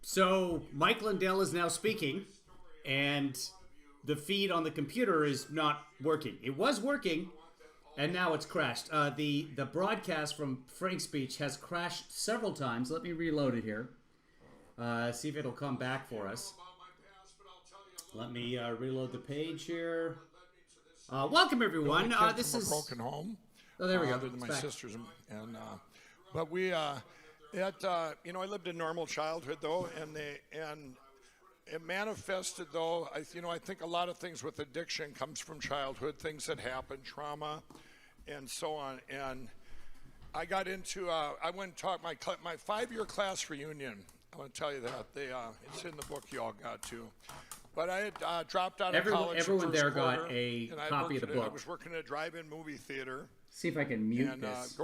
So Mike Lindell is now speaking, and the feed on the computer is not working. It was working, and now it's crashed. The broadcast from Frank's speech has crashed several times. Let me reload it here. See if it'll come back for us. Let me reload the page here. Welcome everyone. This is a broken home. Oh, there we go. Other than my sisters, but we, I lived a normal childhood though, and it manifested though. I think a lot of things with addiction comes from childhood, things that happen, trauma, and so on. And I got into, I went and taught my 5-year class reunion. I want to tell you that it's in the book you all got to. But I had dropped out of college. Everyone there got a copy of the book. I was working at a drive-in movie theater. See if I can mute this.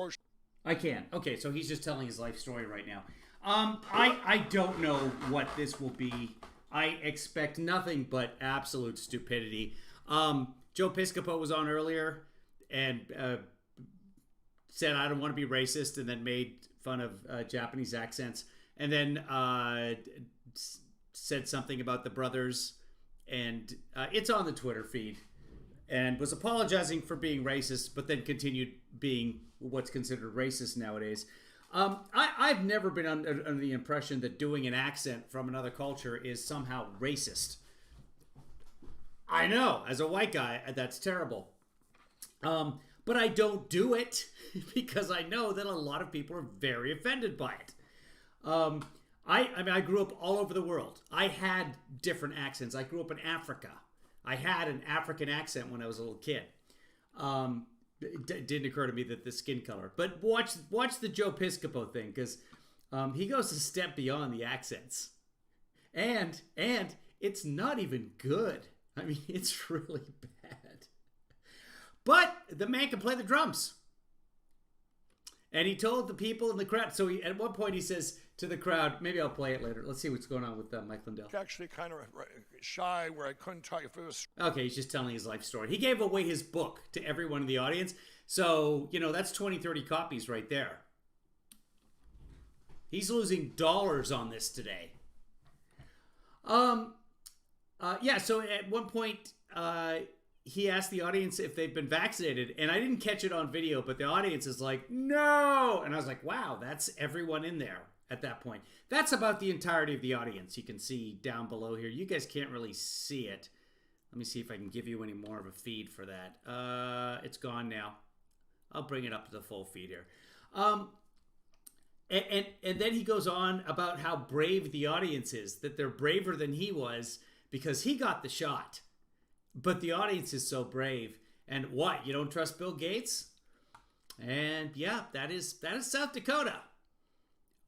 I can. Okay, so he's just telling his life story right now. I don't know what this will be. I expect nothing but absolute stupidity. Joe Piscopo was on earlier and said, I don't want to be racist, and then made fun of Japanese accents. And then said something about the brothers. And it's on the Twitter feed. And was apologizing for being racist, but then continued being what's considered racist nowadays. I've never been under the impression that doing an accent from another culture is somehow racist. I know, as a white guy, that's terrible. But I don't do it because I know that a lot of people are very offended by it. I grew up all over the world. I had different accents. I grew up in Africa. I had an African accent when I was a little kid. It didn't occur to me that the skin color. But watch the Joe Piscopo thing, because he goes a step beyond the accents. And it's not even good. I mean, it's really bad. But the man can play the drums. And he told the people in the crowd, so at one point he says to the crowd, maybe I'll play it later. Let's see what's going on with Mike Lindell. Actually kind of shy where I couldn't talk if it was... Okay, he's just telling his life story. He gave away his book to everyone in the audience. So, that's 20, 30 copies right there. He's losing dollars on this today. So at one point, he asked the audience if they've been vaccinated, and I didn't catch it on video, but the audience is like, no! And I was like, wow, that's everyone in there at that point. That's about the entirety of the audience. You can see down below here. You guys can't really see it. Let me see if I can give you any more of a feed for that. It's gone now. I'll bring it up to the full feed here. And then he goes on about how brave the audience is, that they're braver than he was because he got the shot. But the audience is so brave. And what? You don't trust Bill Gates? And yeah, that is South Dakota.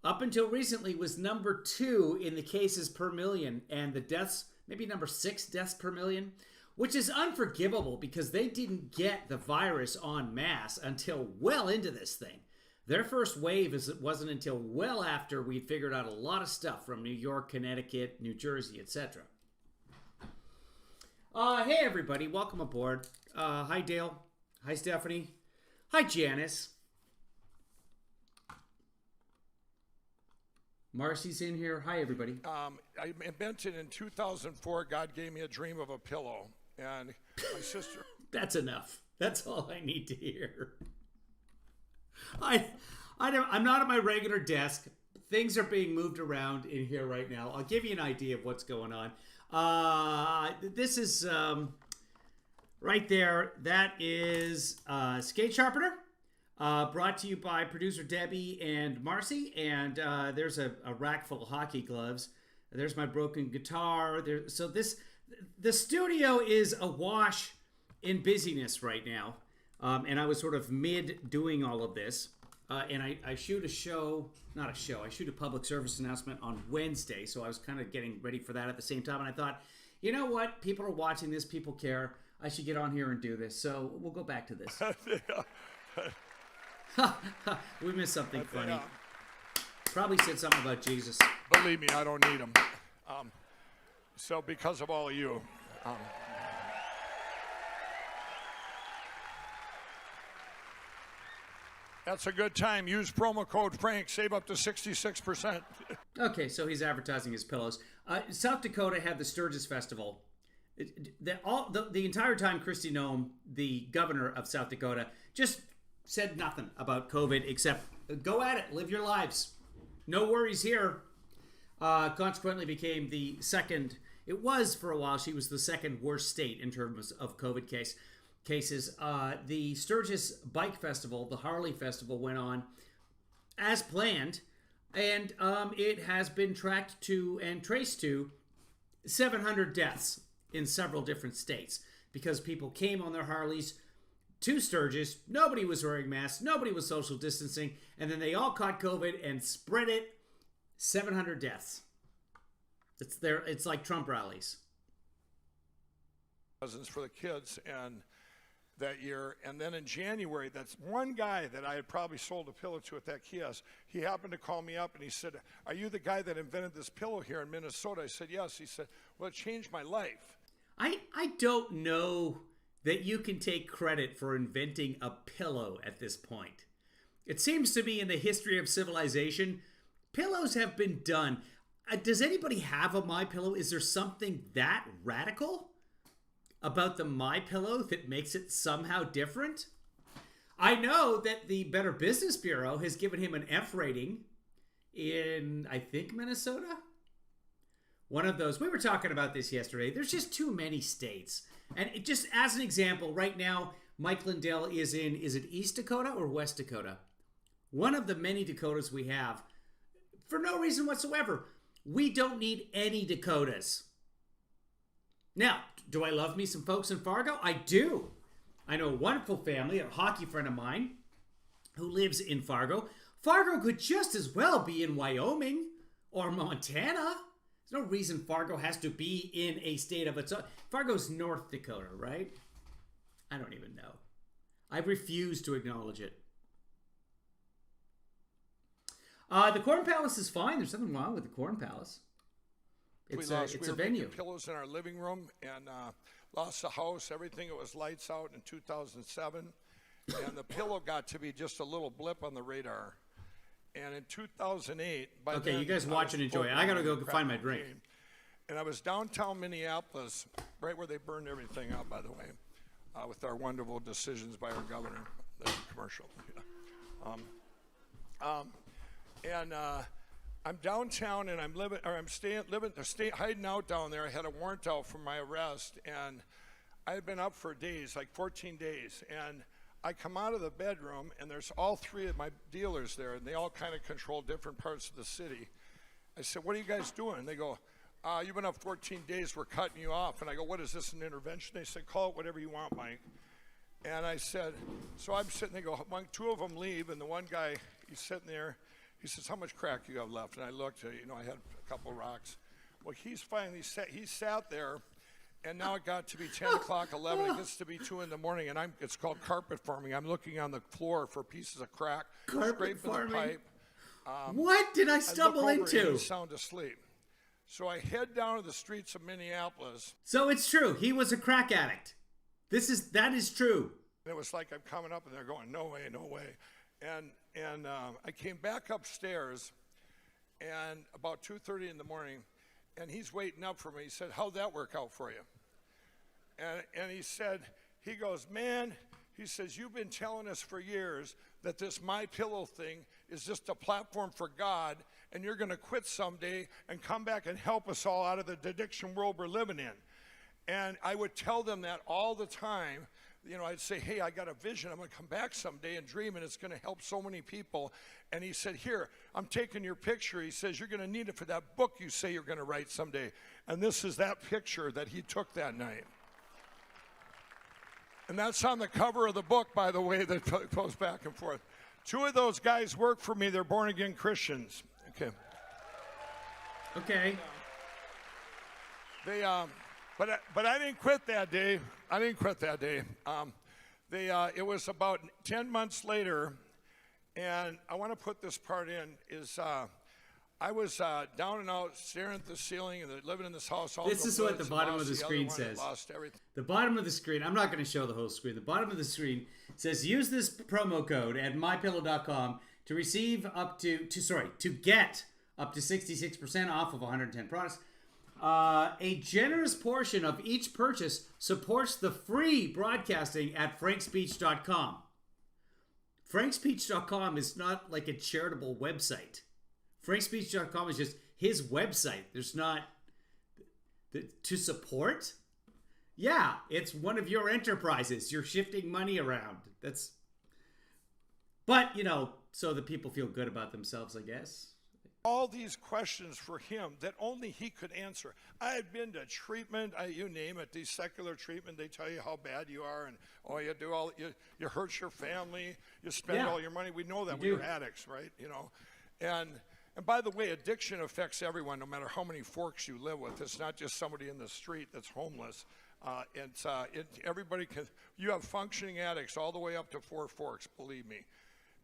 Up until recently was number 2 in the cases per million, and the deaths, maybe number 6 deaths per million, which is unforgivable because they didn't get the virus en masse until well into this thing. Their first wave wasn't until well after we'd figured out a lot of stuff from New York, Connecticut, New Jersey, etc. Hey everybody, welcome aboard. Hi Dale. Hi Stephanie. Hi Janice. Marcy's in here. Hi everybody. I mentioned in 2004, God gave me a dream of a pillow, and my sister... That's enough. That's all I need to hear. I'm not at my regular desk. Things are being moved around in here right now. I'll give you an idea of what's going on. This is right there. That is Skate Sharpener, brought to you by producer Debbie and Marcy. And there's a rack full of hockey gloves. There's my broken guitar. So the studio is awash in busyness right now. And I was sort of mid doing all of this. And I shoot a show, not a show, I shoot a public service announcement on Wednesday. So I was kind of getting ready for that at the same time. And I thought, you know what? People are watching this. People care. I should get on here and do this. So we'll go back to this. We missed something funny. Probably said something about Jesus. Believe me, I don't need them. So because of all of you. That's a good time. Use promo code Frank. Save up to 66%. Okay, so he's advertising his pillows. South Dakota had the Sturgis Festival. The entire time, Kristi Noem, the governor of South Dakota, just said nothing about COVID except go at it, live your lives. No worries here. Consequently became the second, it was for a while, she was the second worst state in terms of COVID cases. The Sturgis Bike Festival, the Harley Festival, went on as planned, and it has been tracked to and traced to 700 deaths in several different states because people came on their Harleys to Sturgis. Nobody was wearing masks. Nobody was social distancing. And then they all caught COVID and spread it. 700 deaths. It's like Trump rallies. Presents for the kids and that year. And then in January, that's one guy that I had probably sold a pillow to at that kiosk. He happened to call me up and he said, "Are you the guy that invented this pillow here in Minnesota?" I said, "Yes." He said, "Well, it changed my life." I don't know that you can take credit for inventing a pillow at this point. It seems to me in the history of civilization, pillows have been done. Does anybody have a MyPillow? Is there something that radical about the MyPillow that makes it somehow different? I know that the Better Business Bureau has given him an F rating in, I think, Minnesota. One of those. We were talking about this yesterday. There's just too many states. And just as an example, right now, Mike Lindell is in, is it East Dakota or West Dakota? One of the many Dakotas we have, for no reason whatsoever. We don't need any Dakotas. Now, do I love me some folks in Fargo? I do. I know a wonderful family, a hockey friend of mine, who lives in Fargo. Fargo could just as well be in Wyoming or Montana. There's no reason Fargo has to be in a state of its own. Fargo's North Dakota, right? I don't even know. I refuse to acknowledge it. The Corn Palace is fine. There's nothing wrong with the Corn Palace. It's a venue. Pillows in our living room and lost the house. Everything. It was lights out in 2007, and the pillow got to be just a little blip on the radar. And in 2008, okay, you guys watch and enjoy. I gotta go find my drink. And I was downtown Minneapolis, right where they burned everything up, by the way, with our wonderful decisions by our governor. That's a commercial. I'm downtown and I'm hiding out down there. I had a warrant out for my arrest, and I had been up for days, like 14 days. And I come out of the bedroom, and there's all three of my dealers there, and they all kind of control different parts of the city. I said, "What are you guys doing?" And they go, "You've been up 14 days. We're cutting you off." And I go, "What is this, an intervention?" They said, "Call it whatever you want, Mike." And I said, so I'm sitting there, two of them leave, and the one guy, he's sitting there. He says, "How much crack you have left?" And I looked, I had a couple rocks. Well, he sat there, and now it got to be 10 o'clock, 11. It gets to be 2 in the morning, and it's called carpet farming. I'm looking on the floor for pieces of crack, scraping the pipe. What did I stumble into? And sound asleep. So I head down to the streets of Minneapolis. So it's true. He was a crack addict. That is true. And it was like I'm coming up, and they're going, "No way, no way." And I came back upstairs, and about 2:30 in the morning, and he's waiting up for me. He said, "How'd that work out for you?" And he goes, "Man," he says, "you've been telling us for years that this MyPillow thing is just a platform for God, and you're going to quit someday and come back and help us all out of the addiction world we're living in." And I would tell them that all the time. I'd say, "Hey, I got a vision. I'm going to come back someday and dream, and it's going to help so many people." And he said, "Here, I'm taking your picture." He says, "You're going to need it for that book you say you're going to write someday." And this is that picture that he took that night. And that's on the cover of the book, by the way, that goes back and forth. 2 of those guys work for me. They're born-again Christians. Okay. Okay. But I didn't quit that day. It was about 10 months later, and I want to put this part in, I was down and out, staring at the ceiling, and living in this house. All This is what the bottom of the screen says. Lost everything. The bottom of the screen, I'm not going to show the whole screen. The bottom of the screen says, use this promo code at mypillow.com to receive to get up to 66% off of 110 products. A generous portion of each purchase supports the free broadcasting at frankspeech.com. frankspeech.com is not like a charitable website. frankspeech.com is just his website. There's not to support. Yeah, it's one of your enterprises. You're shifting money around. But so that people feel good about themselves, I guess. All these questions for him that only he could answer. I had been to treatment, you name it, these secular treatment. They tell you how bad you are, and you hurt your family, you spend all your money. We know that we're addicts, right? And by the way, addiction affects everyone, no matter how many forks you live with. It's not just somebody in the street that's homeless. Everybody can. You have functioning addicts all the way up to 4 forks, believe me.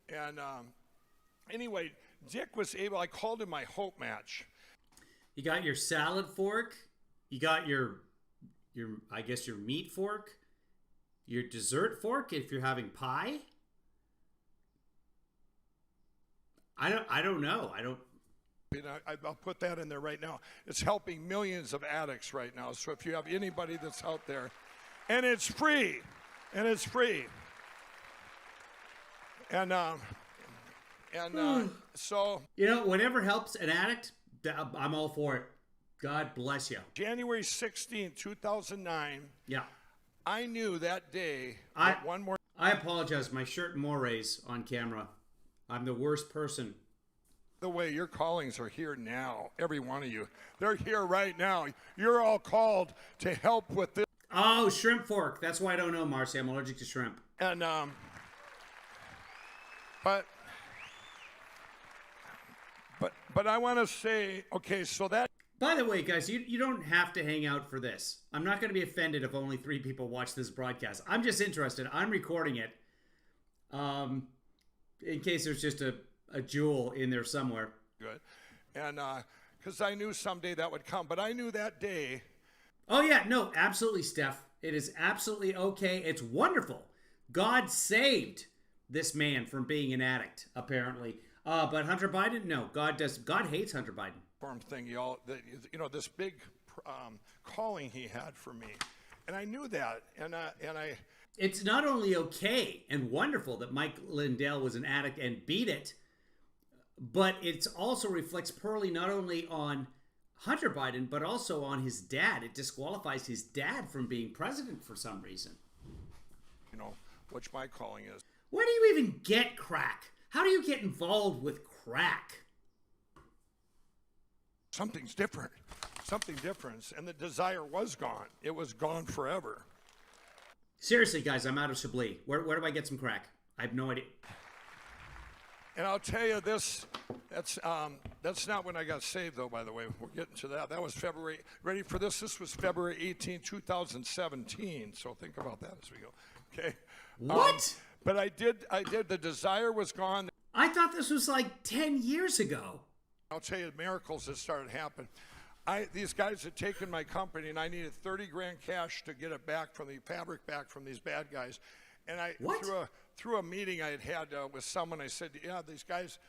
And anyway, Dick was able. I called him my hope match. You got your salad fork. You got your I guess your meat fork. Your dessert fork if you're having pie. I don't know. I'll put that in there right now. It's helping millions of addicts right now. So if you have anybody that's out there, and it's free, so whatever helps an addict, I'm all for it. God bless you. January 16, 2009. Yeah. I knew that day. I apologize. My shirt mores on camera. I'm the worst person. The way your callings are here now, every one of you. They're here right now. You're all called to help with this. Oh, shrimp fork. That's why I don't know, Marcy. I'm allergic to shrimp. And but I want to say, okay, so that. By the way, guys, you don't have to hang out for this. I'm not going to be offended if only 3 people watch this broadcast. I'm just interested. I'm recording it. In case there's just a jewel in there somewhere. Good. And because I knew someday that would come. But I knew that day. Oh, yeah. No, absolutely, Steph. It is absolutely okay. It's wonderful. God saved this man from being an addict, apparently. But Hunter Biden, no. God hates Hunter Biden. Thing, this big calling he had for me. And I knew that. And I... It's not only okay and wonderful that Mike Lindell was an addict and beat it, but it also reflects poorly not only on Hunter Biden, but also on his dad. It disqualifies his dad from being president for some reason. Which my calling is. Where do you even get crack? How do you get involved with crack? Something's different. Something different. And the desire was gone. It was gone forever. Seriously, guys, I'm out of Chablis. Where do I get some crack? I have no idea. And I'll tell you this, that's not when I got saved, though, by the way. We're getting to that. That was February. Ready for this? This was February 18, 2017. So think about that as we go. Okay? What? But I did. The desire was gone. I thought this was like 10 years ago. I'll tell you miracles that started happening. These guys had taken my company, and I needed 30 grand cash to get it back from the fabric back from these bad guys. And through a meeting I had with someone, I said, yeah, these guys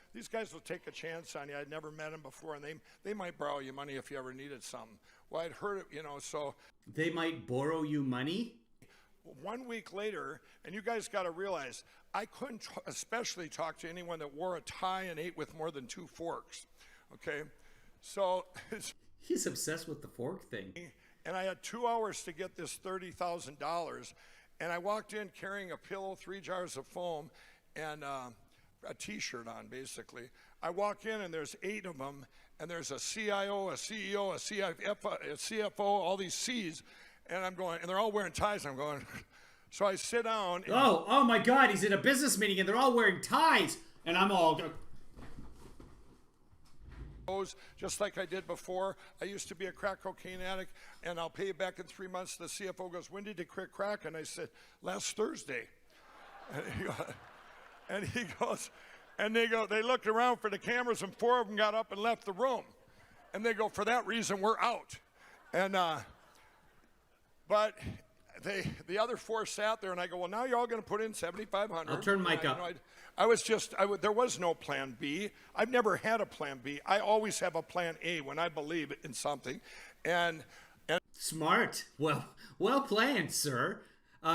will take a chance on you. I'd never met them before, and they might borrow you money if you ever needed something. Well, I'd heard it, so. They might borrow you money? 1 week later, and you guys got to realize, I couldn't especially talk to anyone that wore a tie and ate with more than 2 forks, okay? So. He's obsessed with the fork thing. And I had 2 hours to get this $30,000. And I walked in carrying a pillow, 3 jars of foam, and a T-shirt on, basically. I walk in, and there's 8 of them. And there's a CIO, a CEO, a CFO, all these C's. And I'm going, and they're all wearing ties. I'm going, so I sit down. Oh my God, he's in a business meeting, and they're all wearing ties. And I'm all... Just like I did before. I used to be a crack cocaine addict, and I'll pay you back in 3 months. The CFO goes, when did you quit crack? And I said, last Thursday. And he goes, And they looked around for the cameras, and 4 of them got up and left the room. And they go, for that reason, we're out. And, but the other 4 sat there, and I go, well, now you're all going to put in $7,500. I'll turn Mike up. There was no plan B. I've never had a plan B. I always have a plan A when I believe in something. And smart. Well planned, sir.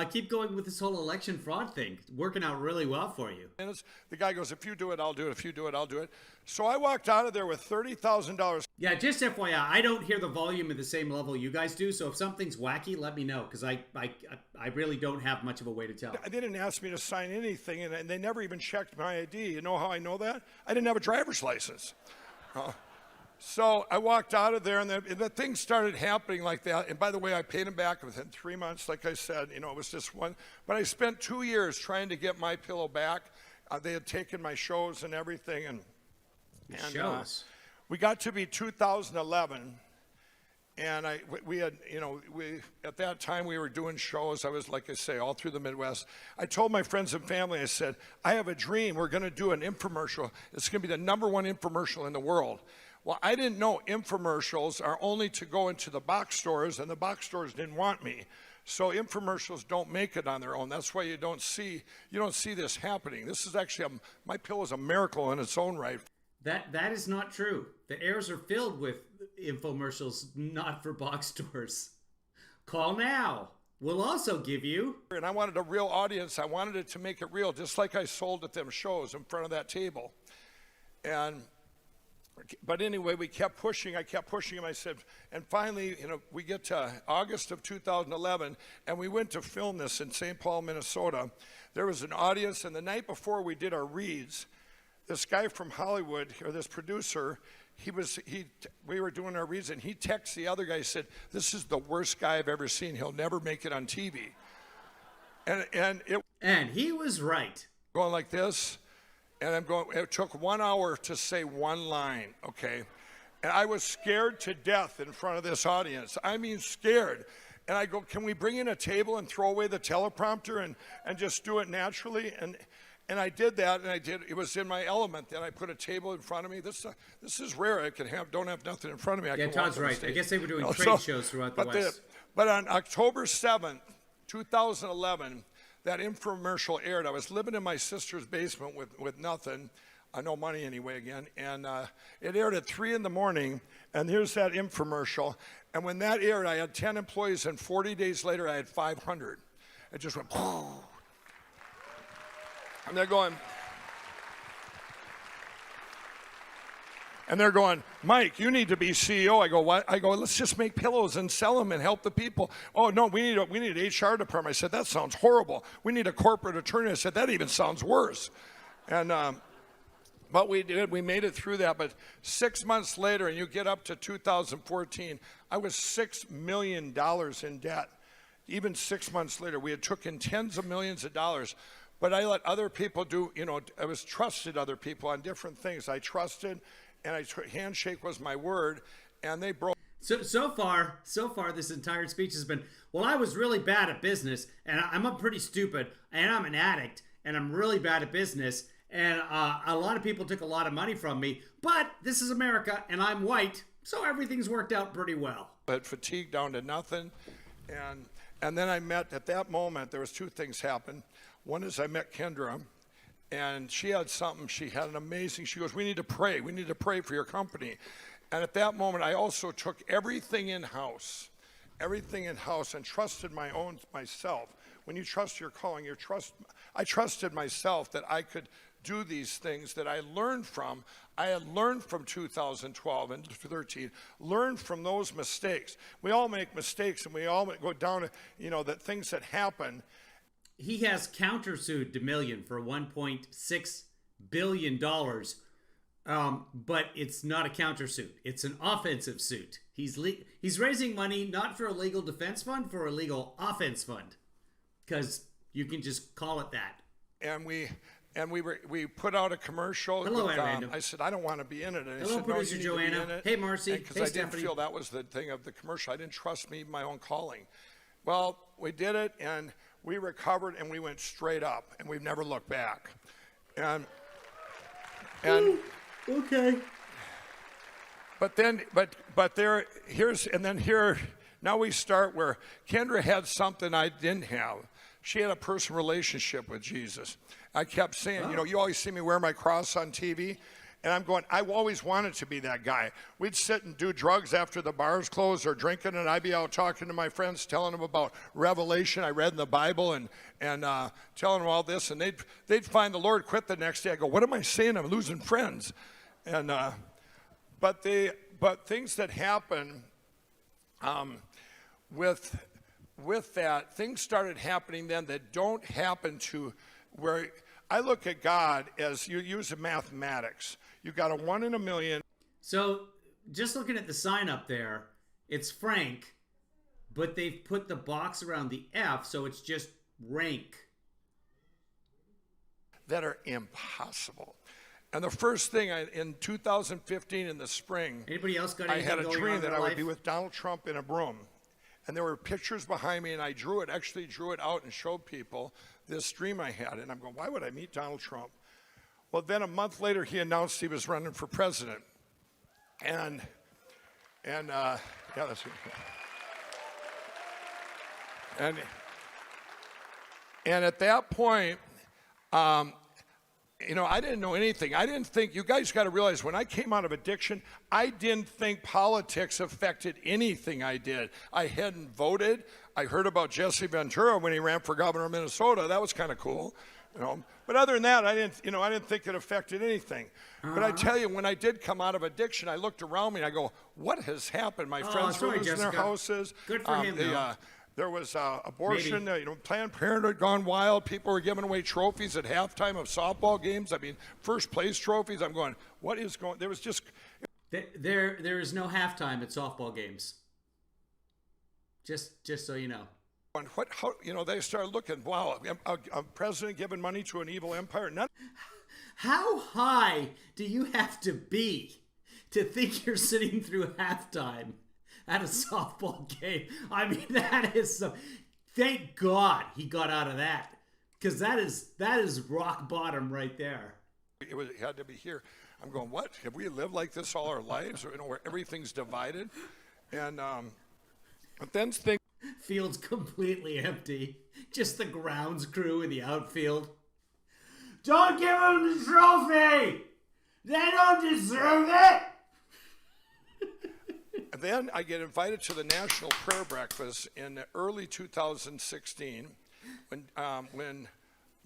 Keep going with this whole election fraud thing. Working out really well for you. And the guy goes, if you do it, I'll do it. If you do it, I'll do it. So I walked out of there with $30,000. Yeah, just FYI, I don't hear the volume at the same level you guys do. So if something's wacky, let me know, because I really don't have much of a way to tell. They didn't ask me to sign anything, and they never even checked my ID. You know how I know that? I didn't have a driver's license. So I walked out of there, and the thing started happening like that. And by the way, I paid him back within 3 months. Like I said, it was just one. But I spent 2 years trying to get my pillow back. They had taken my shows and everything. And shows? We got to be 2011. And we at that time we were doing shows. I was, like I say, all through the Midwest. I told my friends and family, I said, I have a dream. We're going to do an infomercial. It's going to be the #1 infomercial in the world. Well, I didn't know infomercials are only to go into the box stores, and the box stores didn't want me. So infomercials don't make it on their own. That's why you don't see this happening. This is actually my pillow is a miracle in its own right. That is not true. The airs are filled with infomercials, not for box stores. Call now. We'll also give you. And I wanted a real audience. I wanted it to make it real, just like I sold at them shows in front of that table. But anyway, we kept pushing. I kept pushing him. I said, and finally, we get to August of 2011, and we went to film this in St. Paul, Minnesota. There was an audience, and the night before we did our reads, this guy from Hollywood, or this producer, we were doing our reads, and he texted the other guy, said, this is the worst guy I've ever seen. He'll never make it on TV. And he was right. Going like this. And I'm going, it took 1 hour to say one line, okay? And I was scared to death in front of this audience. I mean, scared. And I go, can we bring in a table and throw away the teleprompter and just do it naturally? And I did that, and it was in my element. Then I put a table in front of me. This is rare. I don't have nothing in front of me. Yeah, Todd's right. I guess they were doing trade shows throughout the West. But on October 7th, 2011, that infomercial aired. I was living in my sister's basement with nothing, no money anyway again, and it aired at 3 in the morning, and here's that infomercial. And when that aired, I had 10 employees, and 40 days later, I had 500. It just went, and they're going, Mike, you need to be CEO. I go, what? I go, let's just make pillows and sell them and help the people. Oh, no, we need an HR department. I said, that sounds horrible. We need a corporate attorney. I said, that even sounds worse. And but we did. We made it through that. But 6 months later, and you get up to 2014, I was $6 million in debt. Even 6 months later, we had took in tens of millions of dollars. But I let other people do, I was trusted other people on different things. I trusted. And handshake was my word, and they broke. So far, this entire speech has been, well, I was really bad at business, and I'm pretty stupid, and I'm an addict, and I'm really bad at business, and a lot of people took a lot of money from me, but this is America, and I'm white, so everything's worked out pretty well. I had fatigue down to nothing, and then I met, at that moment, there was 2 things happen. One is I met Kendra. And she had something, she had an amazing, she goes, we need to pray for your company. And at that moment, I also took everything in-house and trusted myself. When you trust your calling, I trusted myself that I could do these things that I learned from. I had learned from 2012 and 13, learned from those mistakes. We all make mistakes, and we all go down, that things that happen. He has countersued Dominion for $1.6 billion, but it's not a countersuit. It's an offensive suit. He's raising money not for a legal defense fund, for a legal offense fund, because you can just call it that. And we put out a commercial. Hello, Random. I said, I don't want to be in it. And hello, said, producer Joanna. Hey, Marcy. Because hey, I didn't feel that was the thing of the commercial. I didn't trust my own calling. Well, we did it, and we recovered, and we went straight up, and we've never looked back. And And Okay. but then here now we start where Kendra had something I didn't have. She had a personal relationship with Jesus. I kept saying, you know, you always see me wear my cross on TV. And I'm going, I always wanted to be that guy. We'd sit and do drugs after the bars closed or drinking, and I'd be out talking to my friends, telling them about Revelation I read in the Bible and telling them all this. And they'd find the Lord quit the next day. I go, what am I saying? I'm losing friends. And but things that happen with that, things started happening then that don't happen to where I look at God as you use mathematics. You got a 1 in a million. So just looking at the sign up there, it's Frank, but they've put the box around the F, so it's just rank. That are impossible. And the first thing in 2015 in the spring, Anybody else got I anything had a going on dream in that their I would life? be with Donald Trump in a broom. And there were pictures behind me, and I drew it out and showed people this dream I had. And I'm going, why would I meet Donald Trump? Well, then a month later, he announced he was running for president. And yeah, that's it. And at that point, you know, I didn't know anything. I didn't think, you guys got to realize, when I came out of addiction, I didn't think politics affected anything I did. I hadn't voted. I heard about Jesse Ventura when he ran for governor of Minnesota. That was kind of cool, you know. But other than that, I didn't think it affected anything. But I tell you, when I did come out of addiction, I looked around me and I go, what has happened? My friends were losing their houses. Good for him, though. There was abortion, you know, Planned Parenthood gone wild. People were giving away trophies at halftime of softball games. I mean, first place trophies. I'm going, what is going? There was just There is no halftime at softball games. Just so you know. what? How, you know, they started looking. Wow, a president giving money to an evil empire. None. How high do you have to be to think you're sitting through halftime at a softball game? I mean, that is some. Thank God he got out of that, because that is rock bottom right there. It had to be here. I'm going, what? Have we lived like this all our lives? Or, you know, where everything's divided, and but then things. Field's completely empty. Just the grounds crew in the outfield. Don't give them the trophy! They don't deserve it! Then I get invited to the National Prayer Breakfast in early 2016 when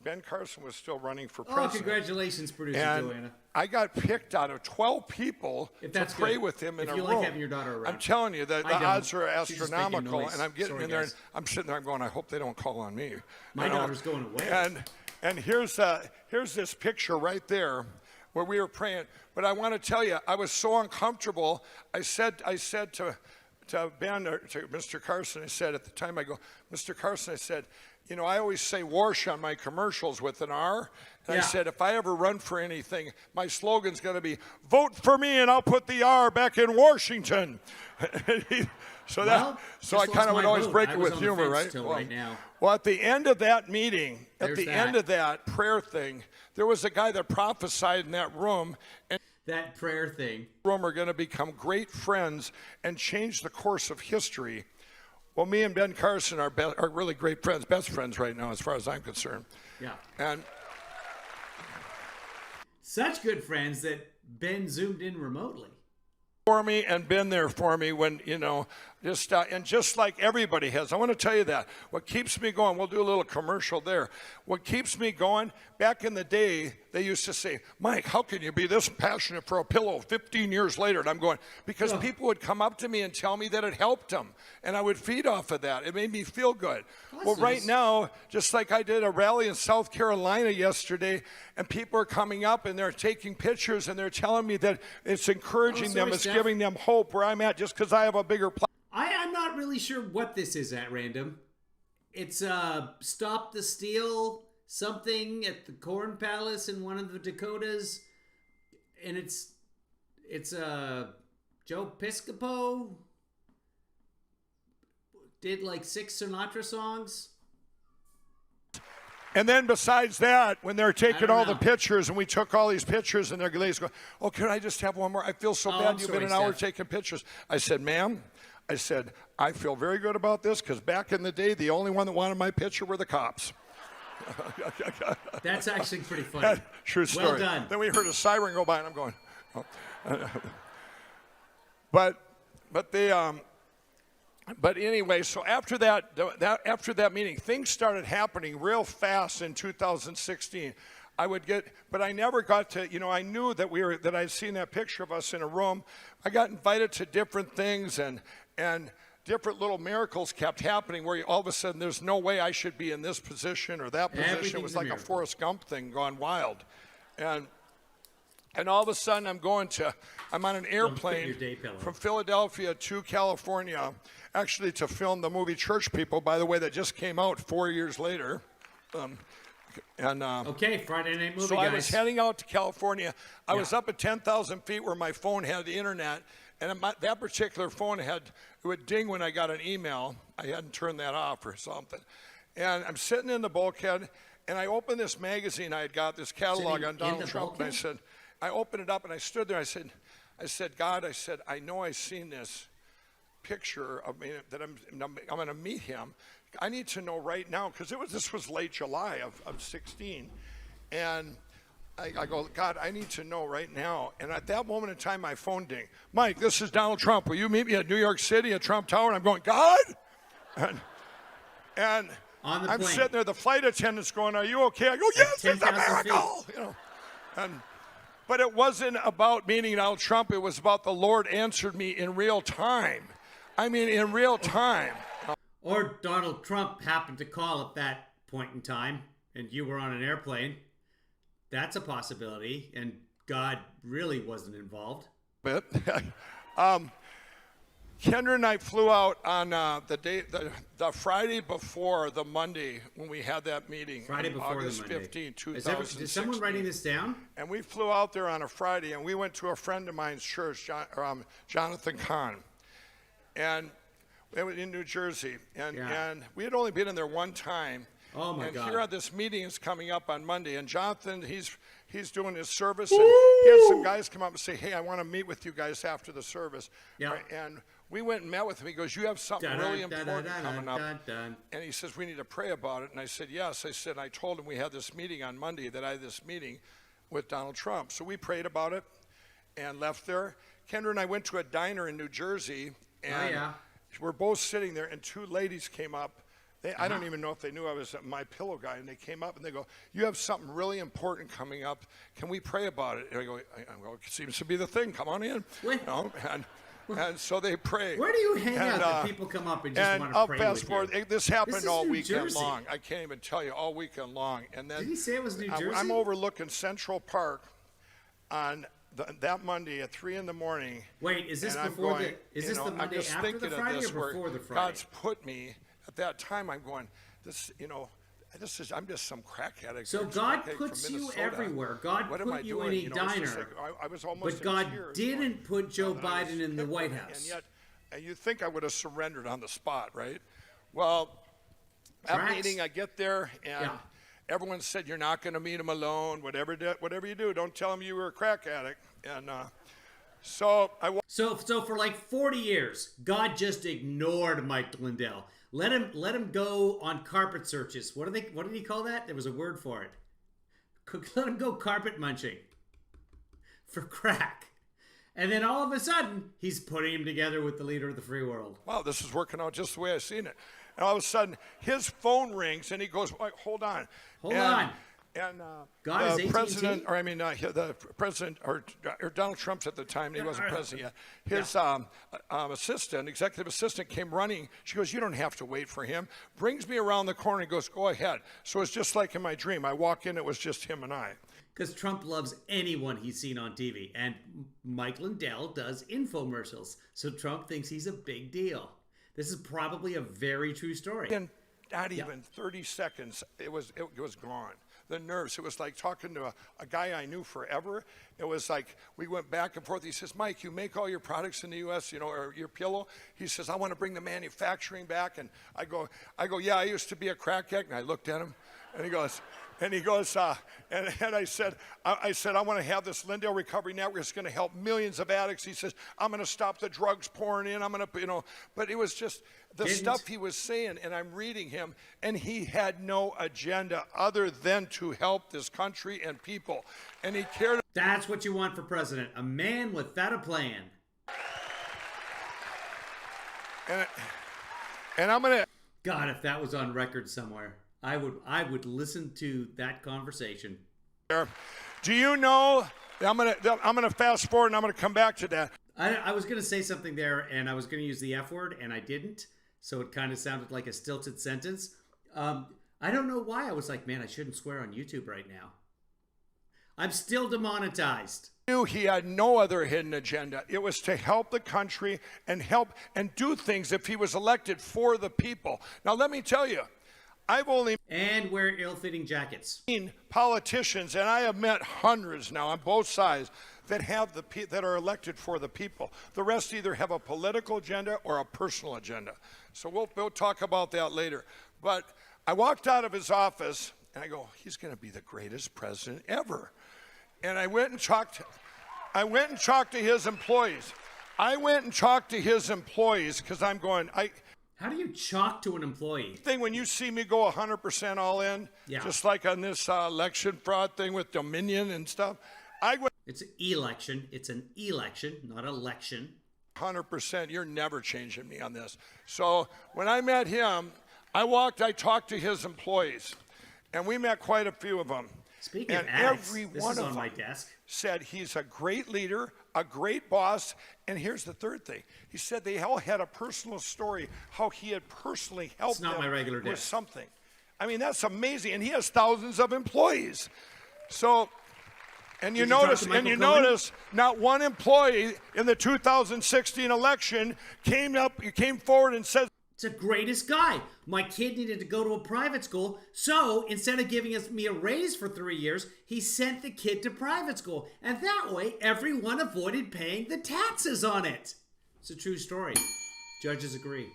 Ben Carson was still running for president. Oh, congratulations, producer and Joanna. I got picked out of 12 people to pray good. with him in if a you room. like having your daughter around. I'm telling you, the odds are She's just making astronomical. noise. And I'm getting Sorry, in there, guys. and I'm sitting there, I'm going, I hope they don't call on me. My You know? daughter's going away. And here's this picture right there where we were praying. But I want to tell you, I was so uncomfortable. I said to Ben, or to Mr. Carson, I said at the time, I go, Mr. Carson, I said, you know, I always say Warsh on my commercials with an R. And I said, if I ever run for anything, my slogan's going to be, vote for me and I'll put the R back in Washington. So I kind of would always break it with humor, right? Right now. Well, at the end of that meeting, end of that prayer thing, there was a guy that prophesied in that room, and That prayer thing. are going to become great friends and change the course of history. Well, me and Ben Carson are really great friends, best friends right now, as far as I'm concerned. Yeah. And Such good friends that Ben zoomed in remotely. for me and been there for me when, you know, just like everybody has. I want to tell you that. What keeps me going, we'll do a little commercial there. What keeps me going, back in the day, they used to say, Mike, how can you be this passionate for a pillow 15 years later? And I'm going, because people would come up to me and tell me that it helped them. And I would feed off of that. It made me feel good. Well, right now, just like I did a rally in South Carolina yesterday, and people are coming up and they're taking pictures and they're telling me that it's encouraging them, it's giving them hope where I'm at just because I have a bigger platform. I'm not really sure what this is at random. It's Stop the Steal something at the Corn Palace in one of the Dakotas. And it's Joe Piscopo did like 6 Sinatra songs. And then besides that, when they're taking all the know. pictures, and we took all these pictures, and their ladies go, "Oh, can I just have one more? I feel so bad. I'm You've sorry, been an hour Steph. taking pictures." I said, "Ma'am," I said, "I feel very good about this because back in the day, the only one that wanted my picture were the cops." That's actually pretty funny. True story. Well done. Then we heard a siren go by, and I'm going, oh. But anyway, so after that meeting, things started happening real fast in 2016. But I never got to, I knew that I'd seen that picture of us in a room. I got invited to different things, and different little miracles kept happening where all of a sudden there's no way I should be in this position or that position. It was like a Forrest Gump thing gone wild. And all of a sudden I'm on an airplane from Philadelphia to California, actually to film the movie Church People, by the way, that just came out 4 years later. Okay, Friday night movie, so guys. I was heading out to California. I was up at 10,000 feet where my phone had the internet, and that particular phone it would ding when I got an email. I hadn't turned that off or something. And I'm sitting in the bulkhead, and I opened this magazine I had got, this catalog on Donald Trump, and I opened it up, and I stood there. I said, God, I know I've seen this picture of me that I'm going to meet him. I need to know right now, because this was late July of 16, and I go, God, I need to know right now. And at that moment in time, my phone dinged. Mike, this is Donald Trump. Will you meet me at New York City at Trump Tower? And I'm going, God? And I'm sitting there, the flight attendant's going, are you okay? I go, yes, it's a miracle. But it wasn't about meeting Donald Trump. It was about the Lord answered me in real time. I mean, in real time. Or Donald Trump happened to call at that point in time, and you were on an airplane. That's a possibility, and God really wasn't involved. But Kendra and I flew out on the Friday before the Monday when we had that meeting. Friday before August the Monday. 15, 2016. Is someone writing this down? And we flew out there on a Friday, and we went to a friend of mine's church, Jonathan Kahn, and it was in New Jersey. And we had only been in there one time. Oh my God! Here this meeting is coming up on Monday, and Jonathan, he's doing his service, and he had some guys come up and say, "Hey, I want to meet with you guys after the service." Yeah. And we went and met with him. He goes, "You have something really important coming up," and he says, "We need to pray about it." And I said, "Yes." I told him we had this meeting on Monday, that I had this meeting with Donald Trump. So we prayed about it and left there. Kendra and I went to a diner in New Jersey, and we're both sitting there, and two ladies came up. I don't even know if they knew I was My Pillow guy, and they came up and they go, "You have something really important coming up. Can we pray about it?" And I go, "It seems to be the thing. Come on in." And so they pray. Where do you hang out that people come up and just want to pray fast with forward, you? this happened all New weekend Jersey. long. I can't even tell you, all weekend long. And then Did he say it was New Jersey? I'm overlooking Central Park on that Monday at 3 in the morning. Wait, is this before is this the Monday after the Friday or before the Friday? God's put me at that time. I'm going, I'm just some crack addict. So God puts you everywhere. God put you in a diner. I was almost but God didn't put Joe Biden in the White House. And you'd think I would have surrendered on the spot, right? Well, that meeting, I get there, and everyone said, "You're not going to meet him alone. Whatever you do, don't tell him you were a crack addict." And so for like 40 years, God just ignored Mike Lindell. Let him go on carpet searches. What did he call that? There was a word for it. Let him go carpet munching for crack. And then all of a sudden, he's putting him together with the leader of the free world. Wow, this is working out just the way I seen it. And all of a sudden, his phone rings, and he goes, "Hold on." And God the president, the president, or Donald Trump's at the time, he wasn't president yet. His executive assistant, came running. She goes, "You don't have to wait for him." Brings me around the corner and goes, "Go ahead." So it's just like in my dream. I walk in, it was just him and I. Because Trump loves anyone he's seen on TV. And Mike Lindell does infomercials. So Trump thinks he's a big deal. This is probably a very true story. In not even 30 seconds, it was gone. The nerves. It was like talking to a guy I knew forever. It was like we went back and forth. He says, "Mike, you make all your products in the U.S., or your pillow?" He says, "I want to bring the manufacturing back." And I go, "Yeah, I used to be a crack addict." And I looked at him, And he goes, and I said, I want to have this Lindell Recovery Network. It's going to help millions of addicts. He says, I'm going to stop the drugs pouring in. I'm going to, but it was just the stuff he was saying, and I'm reading him, and he had no agenda other than to help this country and people. And he cared. That's what you want for president, a man without a plan. And I'm going to. God, if that was on record somewhere, I would listen to that conversation. Do you know? I'm gonna fast forward and I'm gonna come back to that. I was gonna say something there, and I was gonna use the F word, and I didn't. So it kind of sounded like a stilted sentence. I don't know why I was like, man, I shouldn't swear on YouTube right now. I'm still demonetized. Knew he had no other hidden agenda. It was to help the country and help and do things if he was elected for the people. Now let me tell you, I've only and wear ill-fitting jackets. Seen politicians, and I have met hundreds now on both sides that are elected for the people. The rest either have a political agenda or a personal agenda. So we'll talk about that later. But I walked out of his office and I go, he's going to be the greatest president ever. And I went and talked to his employees. Because I'm going, how do you chalk to an employee? Thing when you see me go 100% all in, just like on this election fraud thing with Dominion and stuff, it's an election. It's an election, not election. 100%. You're never changing me on this. So when I met him, I talked to his employees, and we met quite a few of them. Speaking and of addicts, every this one is of on them my desk. Said he's a great leader, a great boss, and here's the third thing. He said they all had a personal story, how he had personally helped them my regular with desk. something. I mean, that's amazing, and he has thousands of employees. So, and you notice, not one employee in the 2016 election came forward and said, it's the greatest guy. My kid needed to go to a private school, so instead of giving me a raise for 3 years, he sent the kid to private school. And that way, everyone avoided paying the taxes on it. It's a true story. Judges agree.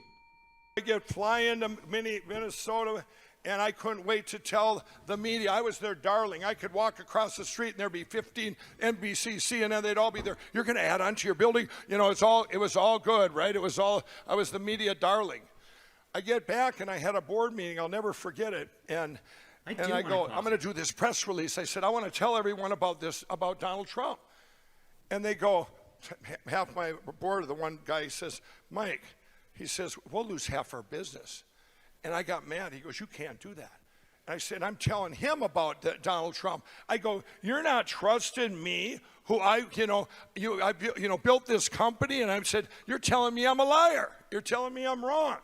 I fly into Minnesota, and I couldn't wait to tell the media. I was their darling. I could walk across the street, and there'd be 15 NBC, CNN, they'd all be there. You're going to add on to your building? It was all good, right? I was the media darling. I get back and I had a board meeting. I'll never forget it. And I go, I'm going to do this press release. I said, I want to tell everyone about this, about Donald Trump. And they go, half my board, the one guy says, Mike, he says, we'll lose half our business. And I got mad. He goes, you can't do that. And I said, I'm telling him about Donald Trump. I go, you're not trusting me, who I built this company. And I said, you're telling me I'm a liar. You're telling me I'm wrong.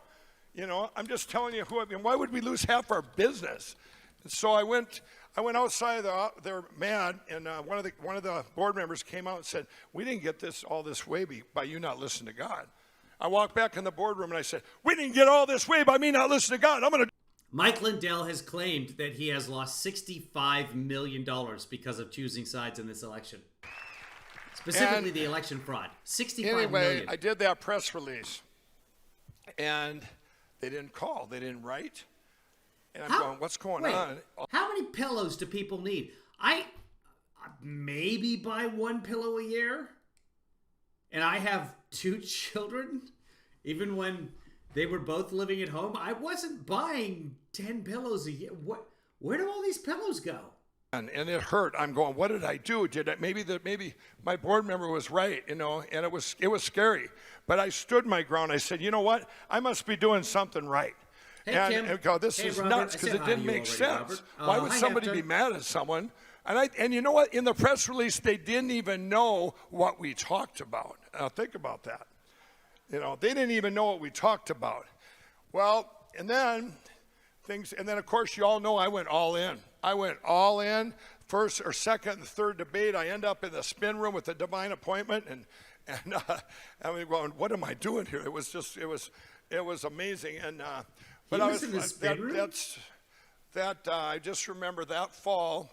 I'm just telling you why would we lose half our business? And so I went outside, they're mad, and one of the board members came out and said, we didn't get all this way by you not listening to God. I walked back in the boardroom and I said, we didn't get all this way by me not listening to God. Mike Lindell has claimed that he has lost $65 million because of choosing sides in this election. Specifically the election fraud. $65 million. I did that press release, and they didn't call. They didn't write. And I'm going, what's going on? How many pillows do people need? I maybe buy one pillow a year. And I have 2 children. Even when they were both living at home, I wasn't buying 10 pillows a year. Where do all these pillows go? And it hurt. I'm going, what did I do? Maybe my board member was right, and it was scary. But I stood my ground. I said, you know what? I must be doing something right. Hey, Kim. This is Robert. nuts, because it didn't make sense. Why would hi, somebody be mad at someone? And you know what? In the press release, they didn't even know what we talked about. Now think about that. They didn't even know what we talked about. Well, and then of course you all know I went all in. First or second and third debate, I end up in the spin room with the divine appointment, and I'm going, what am I doing here? It was amazing. And but I was in the spin room? I just remember that fall.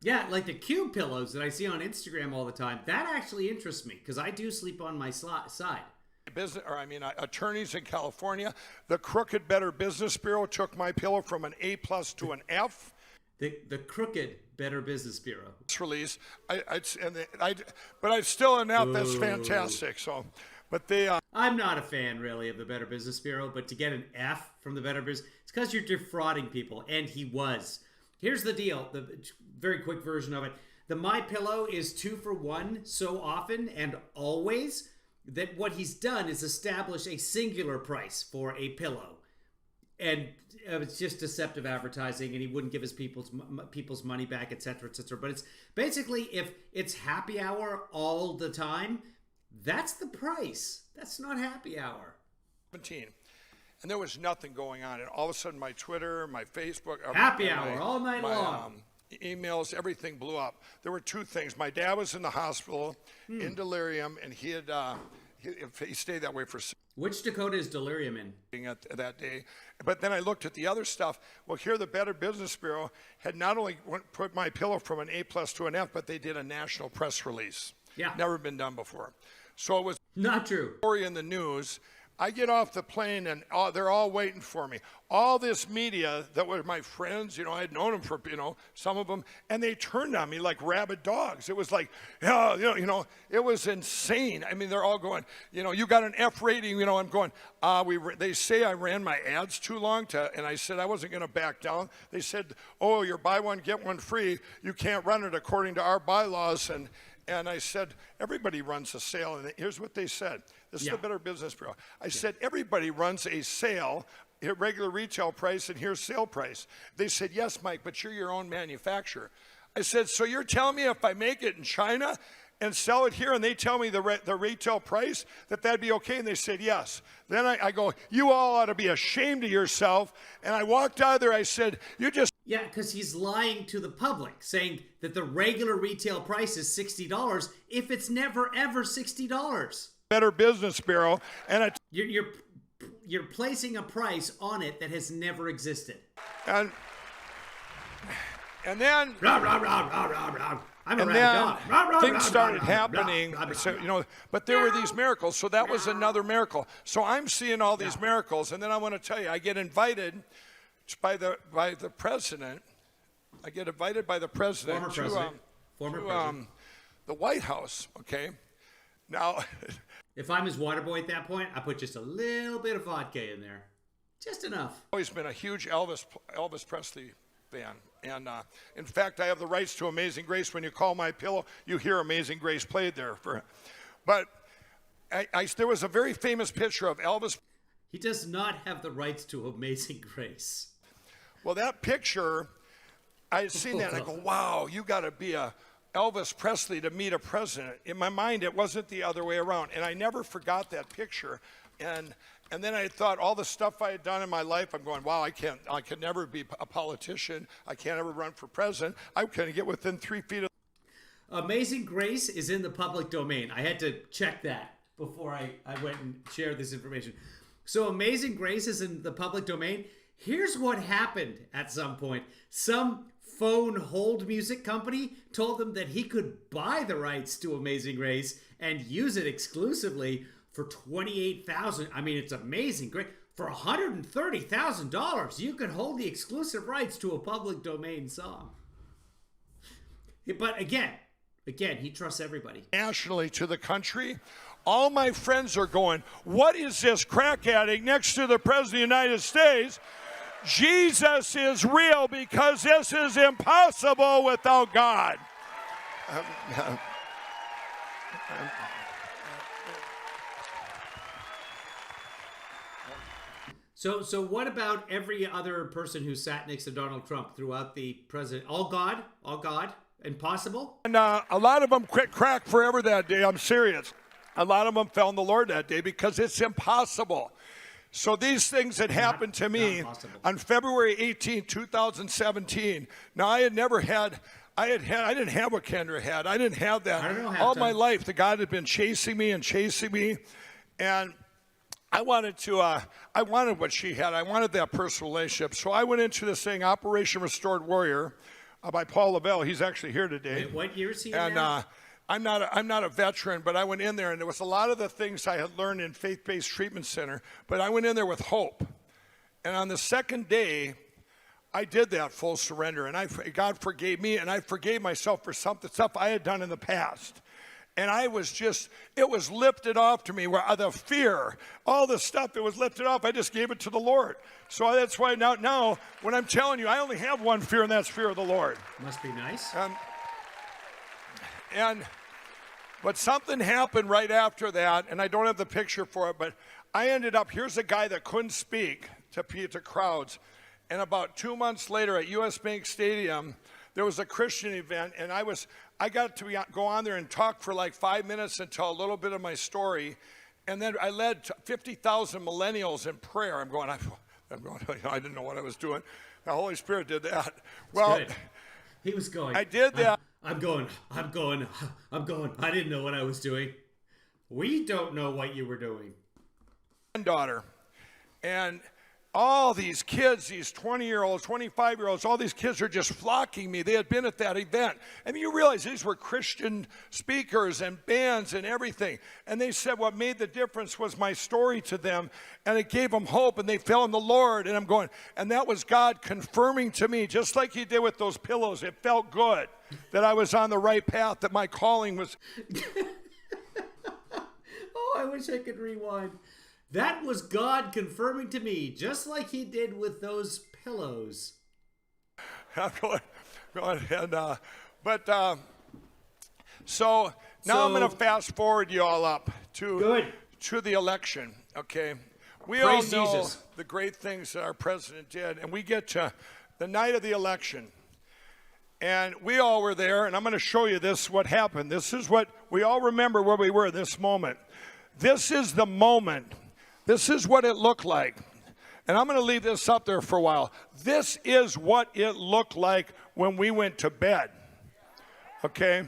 Yeah, like the cube pillows that I see on Instagram all the time. That actually interests me because I do sleep on my side. attorneys in California. The Crooked Better Business Bureau took my pillow from an A+ to an F. The Crooked Better Business Bureau. Release, but I still an F. That's fantastic. So, but they. I'm not a fan really of the Better Business Bureau, but to get an F from the Better Business, it's because you're defrauding people, and he was. Here's the deal. The very quick version of it. The My Pillow is 2 for 1 so often and always that what he's done is establish a singular price for a pillow. And it's just deceptive advertising, and he wouldn't give his people's money back, etc., etc. But it's basically, if it's happy hour all the time, that's the price. That's not happy hour. 17, and there was nothing going on, and all of a sudden, my Twitter, my Facebook, happy hour all night long. Emails, everything blew up. There were 2 things. My dad was in the hospital in delirium, and he stayed that way for. Which Dakota is delirium in? At that day. But then I looked at the other stuff. Well, here the Better Business Bureau had not only put my pillow from an A+ to an F, but they did a national press release. Yeah. Never been done before. So it was not true. Story in the news. I get off the plane, and they're all waiting for me. All this media that were my friends, I had known them for, some of them, and they turned on me like rabid dogs. It was like, it was insane. I mean, they're all going, you got an F rating, I'm going, they say I ran my ads too long, and I said I wasn't going to back down. They said, oh, you're buy one, get one free. You can't run it according to our bylaws, and I said, everybody runs a sale, and here's what they said. This is the Better Business Bureau. I said, everybody runs a sale, regular retail price, and here's sale price. They said, yes, Mike, but you're your own manufacturer. I said, so you're telling me if I make it in China and sell it here, and they tell me the retail price, that'd be okay? And they said, yes. Then I go, you all ought to be ashamed of yourself. And I walked out of there, I said, you just... Yeah, because he's lying to the public, saying that the regular retail price is $60 if it's never, ever $60. Better Business Bureau, and you're placing a price on it that has never existed. And then... I'm a rag dog. Things started happening, but there were these miracles, so that was another miracle. So I'm seeing all these miracles, and then I want to tell you, I get invited by the president. I get invited by the president Former president. The White House, okay? Now... If I'm his water boy at that point, I put just a little bit of vodka in there. Just enough. I've always been a huge Elvis Presley fan. And in fact, I have the rights to Amazing Grace. When you call my pillow, you hear Amazing Grace played there. But there was a very famous picture of Elvis. He does not have the rights to Amazing Grace. Well, that picture, I had seen that and I go, wow, you got to be a Elvis Presley to meet a president. In my mind, it wasn't the other way around. And I never forgot that picture. And then I thought all the stuff I had done in my life, I'm going, wow, I could never be a politician. I can't ever run for president. I couldn't get within 3 feet of... Amazing Grace is in the public domain. I had to check that before I went and shared this information. So Amazing Grace is in the public domain. Here's what happened at some point. Some phone hold music company told him that he could buy the rights to Amazing Grace and use it exclusively for $28,000. I mean, it's Amazing Grace. For $130,000, you could hold the exclusive rights to a public domain song. But again, he trusts everybody. Nationally to the country, all my friends are going, what is this crack addict next to the President of the United States? Jesus is real because this is impossible without God. So what about every other person who sat next to Donald Trump throughout the president? All God, impossible? And a lot of them quit crack forever that day. I'm serious. A lot of them found the Lord that day because it's impossible. So these things that happened to me on February 18, 2017. Now I didn't have what Kendra had. I didn't have that. I don't know, all my life, the God had been chasing me, and I wanted what she had. I wanted that personal relationship. So I went into this thing, Operation Restored Warrior, by Paul Lavelle. He's actually here today. Wait, what year is he in and now? I'm not a veteran, but I went in there, and there was a lot of the things I had learned in faith-based treatment center, but I went in there with hope. And on the second day, I did that full surrender, and God forgave me, and I forgave myself for stuff I had done in the past. And it was lifted off to me, where the fear, all the stuff that was lifted off, I just gave it to the Lord. So that's why now when I'm telling you, I only have one fear, and that's fear of the Lord. Must be nice. But something happened right after that, and I don't have the picture for it, but I ended up, here's a guy that couldn't speak to crowds. And about 2 months later at US Bank Stadium, there was a Christian event, and I got to go on there and talk for like 5 minutes and tell a little bit of my story. And then I led 50,000 millennials in prayer. I'm going, I didn't know what I was doing. The Holy Spirit did that. Well, good. He was going. I did that. I'm going. I didn't know what I was doing. We don't know what you were doing. Daughter. And all these kids, these 20-year-olds, 25-year-olds, all these kids are just flocking me. They had been at that event. I mean, you realize these were Christian speakers and bands and everything. And they said what made the difference was my story to them, and it gave them hope, and they fell in the Lord. And I'm going, and that was God confirming to me, just like he did with those pillows. It felt good that I was on the right path, that my calling was. Oh, I wish I could rewind. That was God confirming to me, just like he did with those pillows. I'm going and, so now I'm going to fast forward you all up to the election, okay? We all know Jesus. The great things that our president did, and we get to the night of the election. And we all were there, and I'm going to show you what happened. This is what we all remember where we were this moment. This is the moment. This is what it looked like. And I'm going to leave this up there for a while. This is what it looked like when we went to bed. Okay?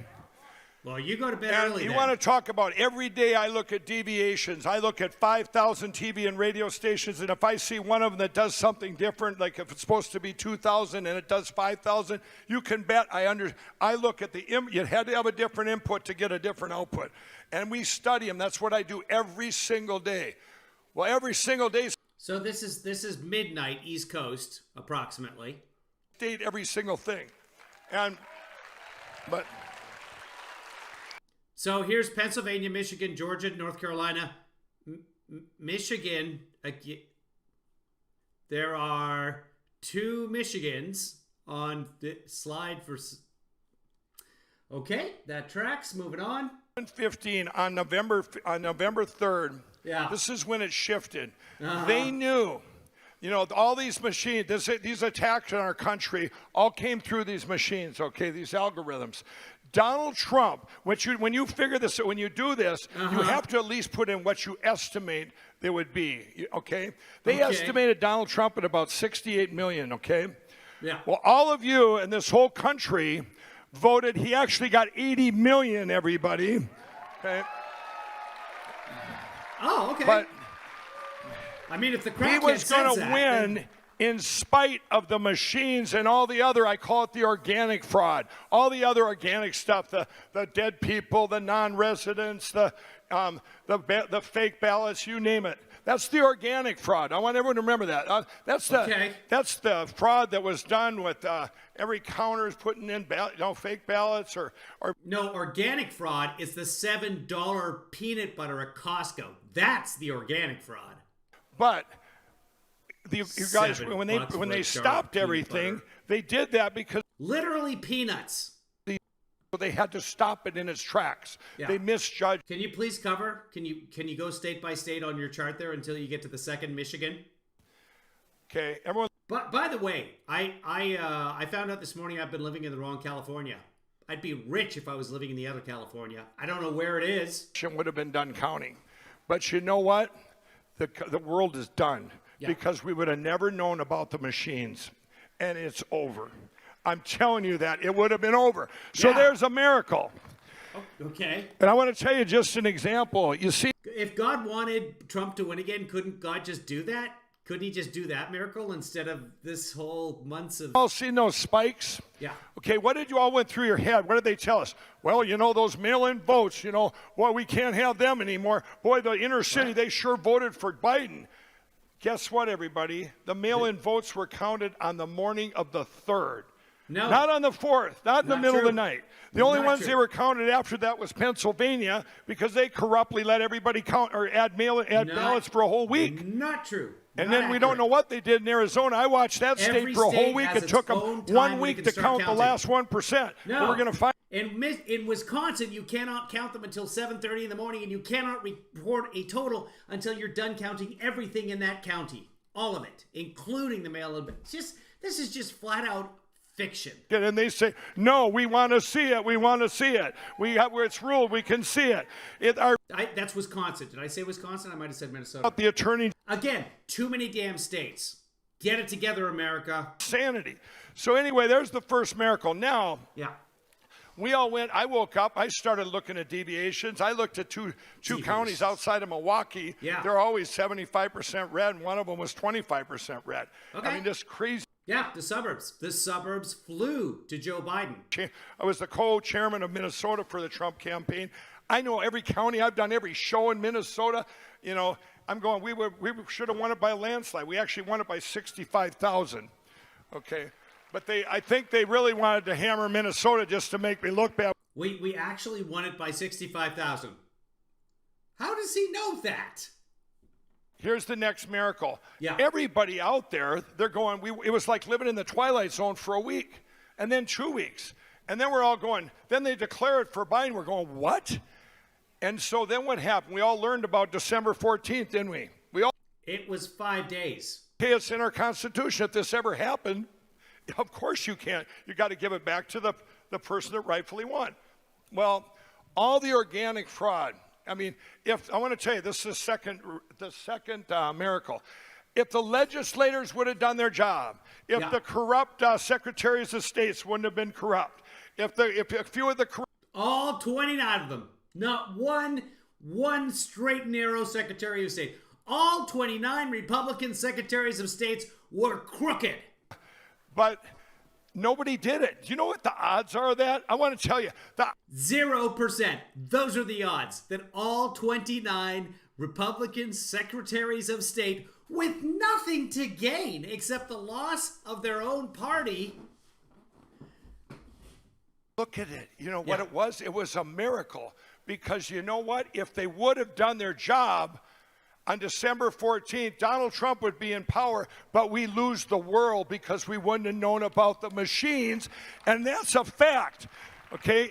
Well, you go to bed and early. You want to talk about every day I look at deviations. I look at 5,000 TV and radio stations, and if I see one of them that does something different, like if it's supposed to be 2,000 and it does 5,000, you can bet I look at you had to have a different input to get a different output. And we study them. That's what I do every single day. Well, every single day. So this is midnight East Coast, approximately. Date every single thing, but. So here's Pennsylvania, Michigan, Georgia, North Carolina, Michigan. There are 2 Michigans on the slide for. Okay, that tracks. Moving on. 15 on November 3rd. Yeah. This is when it shifted. They knew, all these machines, these attacks on our country all came through these machines, okay, these algorithms. Donald Trump, when you figure this, when you do this, you have to at least put in what you estimate there would be, okay? They estimated Donald Trump at about 68 million, okay? Yeah. Well, all of you in this whole country voted, he actually got 80 million, everybody, okay? Oh, okay. But I mean, if the he was going to win in spite of the machines and all the other, I call it the organic fraud, all the other organic stuff, the dead people, the non-residents, the fake ballots, you name it. That's the organic fraud. I want everyone to remember that. That's the fraud that was done with every counter is putting in fake ballots or. No, organic fraud is the $7 peanut butter at Costco. That's the organic fraud. But you guys, when they stopped everything, they did that because literally peanuts. They had to stop it in its tracks. Yeah. They misjudged. Can you please cover? Can you go state by state on your chart there until you get to the second Michigan? Okay, everyone. But by the way, I found out this morning I've been living in the wrong California. I'd be rich if I was living in the other California. I don't know where it is. Would have been done counting, but you know what? The world is done because we would have never known about the machines, and it's over. I'm telling you that it would have been over. So there's a miracle. Okay. And I want to tell you just an example. You see, if God wanted Trump to win again, couldn't God just do that? Couldn't he just do that miracle instead of this whole months of... All seen those spikes? Yeah. Okay, what did you all went through your head? What did they tell us? Well, you know, those mail-in votes, you know, boy, we can't have them anymore. Boy, the inner city, they sure voted for Biden. Guess what, everybody? The mail-in votes were counted on the morning of the 3rd. No. Not on the 4th, not in the middle of the night. The only ones they were counted after that was Pennsylvania, because they corruptly let everybody count or add ballots for a whole week. Not true. And then we don't know what they did in Arizona. I watched that state for a whole week. It took them 1 week to count the last 1%. No. We're going to find. In Wisconsin, you cannot count them until 7:30 in the morning, and you cannot report a total until you're done counting everything in that county, all of it, including the mail-in. This is just flat out fiction. And they say, no, we want to see it. We want to see it. We have where it's ruled. We can see it. That's Wisconsin. Did I say Wisconsin? I might have said Minnesota. The attorney. Again, too many damn states. Get it together, America. Sanity. So anyway, there's the first miracle. Now, yeah. We all went, I woke up, I started looking at deviations. I looked at two counties outside of Milwaukee. Yeah. They're always 75% red, and one of them was 25% red. Okay. I mean, just crazy. Yeah, the suburbs. The suburbs flew to Joe Biden. I was the co-chairman of Minnesota for the Trump campaign. I know every county. I've done every show in Minnesota. You know, I'm going, we should have won it by a landslide. We actually won it by 65,000. Okay. But I think they really wanted to hammer Minnesota just to make me look bad. We actually won it by 65,000. How does he know that? Here's the next miracle. Yeah. Everybody out there, they're going, it was like living in the Twilight Zone for a week, and then 2 weeks. And then we're all going, then they declare it for Biden. We're going, what? And so then what happened? We all learned about December 14th, didn't we? It was 5 days. Okay, it's in our Constitution. If this ever happened, of course you can't. You got to give it back to the person that rightfully won. Well, all the organic fraud. I mean, I want to tell you, this is the second miracle. If the legislators would have done their job, if the corrupt secretaries of states wouldn't have been corrupt, if a few of the all 29 of them, not one straight and narrow Secretary of State, all 29 Republican secretaries of states were crooked. But nobody did it. Do you know what the odds are of that? I want to tell you. 0%. Those are the odds that all 29 Republican secretaries of state with nothing to gain except the loss of their own party. Look at it. You know what it was? It was a miracle. Because you know what? If they would have done their job, on December 14th, Donald Trump would be in power, but we lose the world because we wouldn't have known about the machines, and that's a fact. Okay,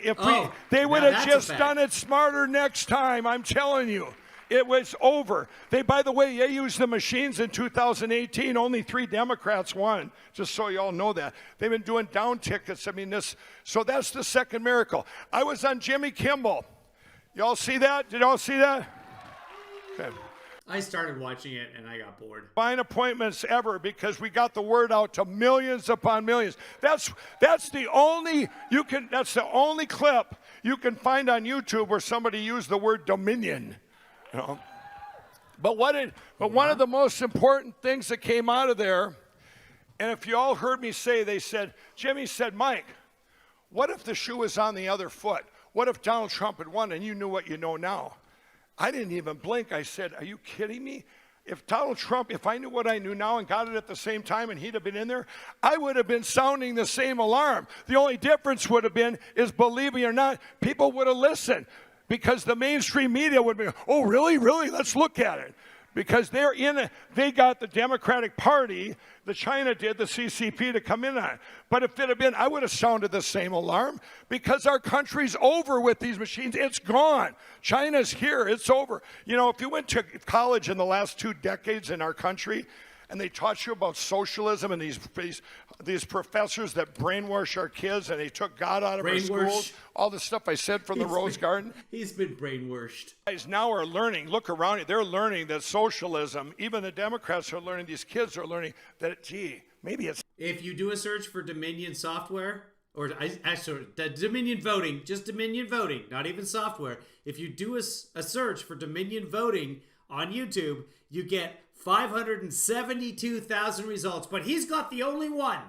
they would have just done it smarter next time. I'm telling you, it was over. By the way, they used the machines in 2018. Only 3 Democrats won. Just so you all know that they've been doing down tickets. I mean, so that's the second miracle. I was on Jimmy Kimmel. Y'all see that? Did y'all see that? Okay. I started watching it and I got bored. Fine appointments ever because we got the word out to millions upon millions. That's the only clip you can find on YouTube where somebody used the word dominion. You know? But one of the most important things that came out of there, and if you all heard me say, Jimmy said, Mike, what if the shoe was on the other foot? What if Donald Trump had won and you knew what you know now? I didn't even blink. I said, are you kidding me? If Donald Trump, if I knew what I knew now and got it at the same time and he'd have been in there, I would have been sounding the same alarm. The only difference would have been is, believe me or not, people would have listened because the mainstream media would be, oh, really? Really? Let's look at it. Because they got the Democratic Party, China did, the CCP, to come in on it. But if it had been, I would have sounded the same alarm because our country's over with these machines. It's gone. China's here. It's over. You know, if you went to college in the last 2 decades in our country and they taught you about socialism and these professors that brainwash our kids and they took God out of our schools, all the stuff I said from the Rose Garden. He's been brainwashed. Guys now are learning, look around you, they're learning that socialism, even the Democrats are learning, these kids are learning that, gee, maybe it's... If you do a search for Dominion software, or the Dominion voting, just Dominion voting, not even software. If you do a search for Dominion voting on YouTube, you get 572,000 results, but he's got the only one.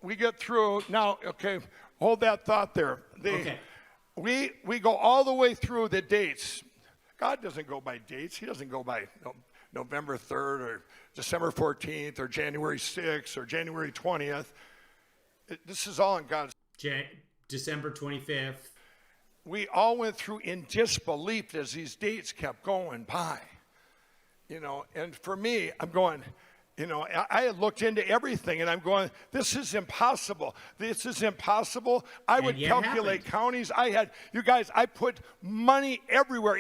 We get through now. Okay, hold that thought there. Okay. We go all the way through the dates. God doesn't go by dates. He doesn't go by November 3rd or December 14th or January 6th or January 20th. This is all in God's. December 25th. We all went through in disbelief as these dates kept going by. And for me, I'm going, I had looked into everything and I'm going, this is impossible. This is impossible. I would calculate counties. You guys, I put money everywhere.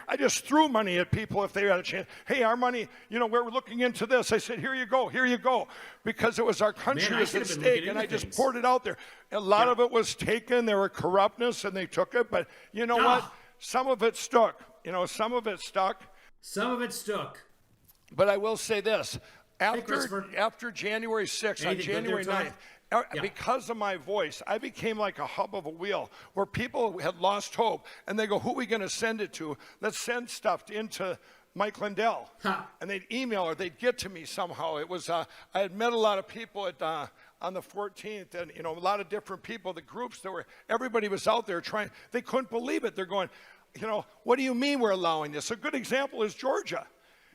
I just threw money at people if they had a chance. Hey, our money, we're looking into this. I said, here you go. Because it was our country was at stake and I just poured it out there. A lot of it was taken. There were corruptness and they took it. But you know what? Some of it stuck. Some of it stuck. Some of it stuck. But I will say this, after January 6th, on January 9th, because of my voice, I became like a hub of a wheel where people had lost hope. And they go, who are we going to send it to? Let's send stuff into Mike Lindell. And they'd email or they'd get to me somehow. It was, I had met a lot of people on the 14th and, a lot of different people, the groups everybody was out there trying, they couldn't believe it. They're going, what do you mean we're allowing this? A good example is Georgia.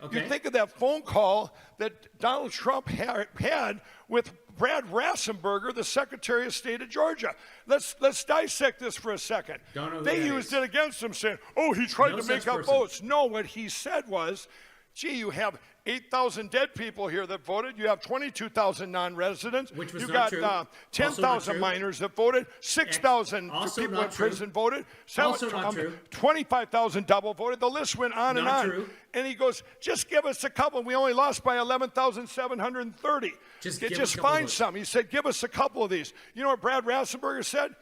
Okay. You think of that phone call that Donald Trump had with Brad Rassenberger, the Secretary of State of Georgia. Let's dissect this for a second. They used it against him, saying, "Oh, he tried to make up votes." No, what he said was, "Gee, you have 8,000 dead people here that voted. You have 22,000 non-residents. Which was you not got 10,000 minors that voted. 6,000 people in prison voted. Also not true. 25,000 double voted. The list went on and on. True. And he goes, just give us a couple. We only lost by 11,730. Just find some. He said, give us a couple of these. You know what Brad Rassenberger said?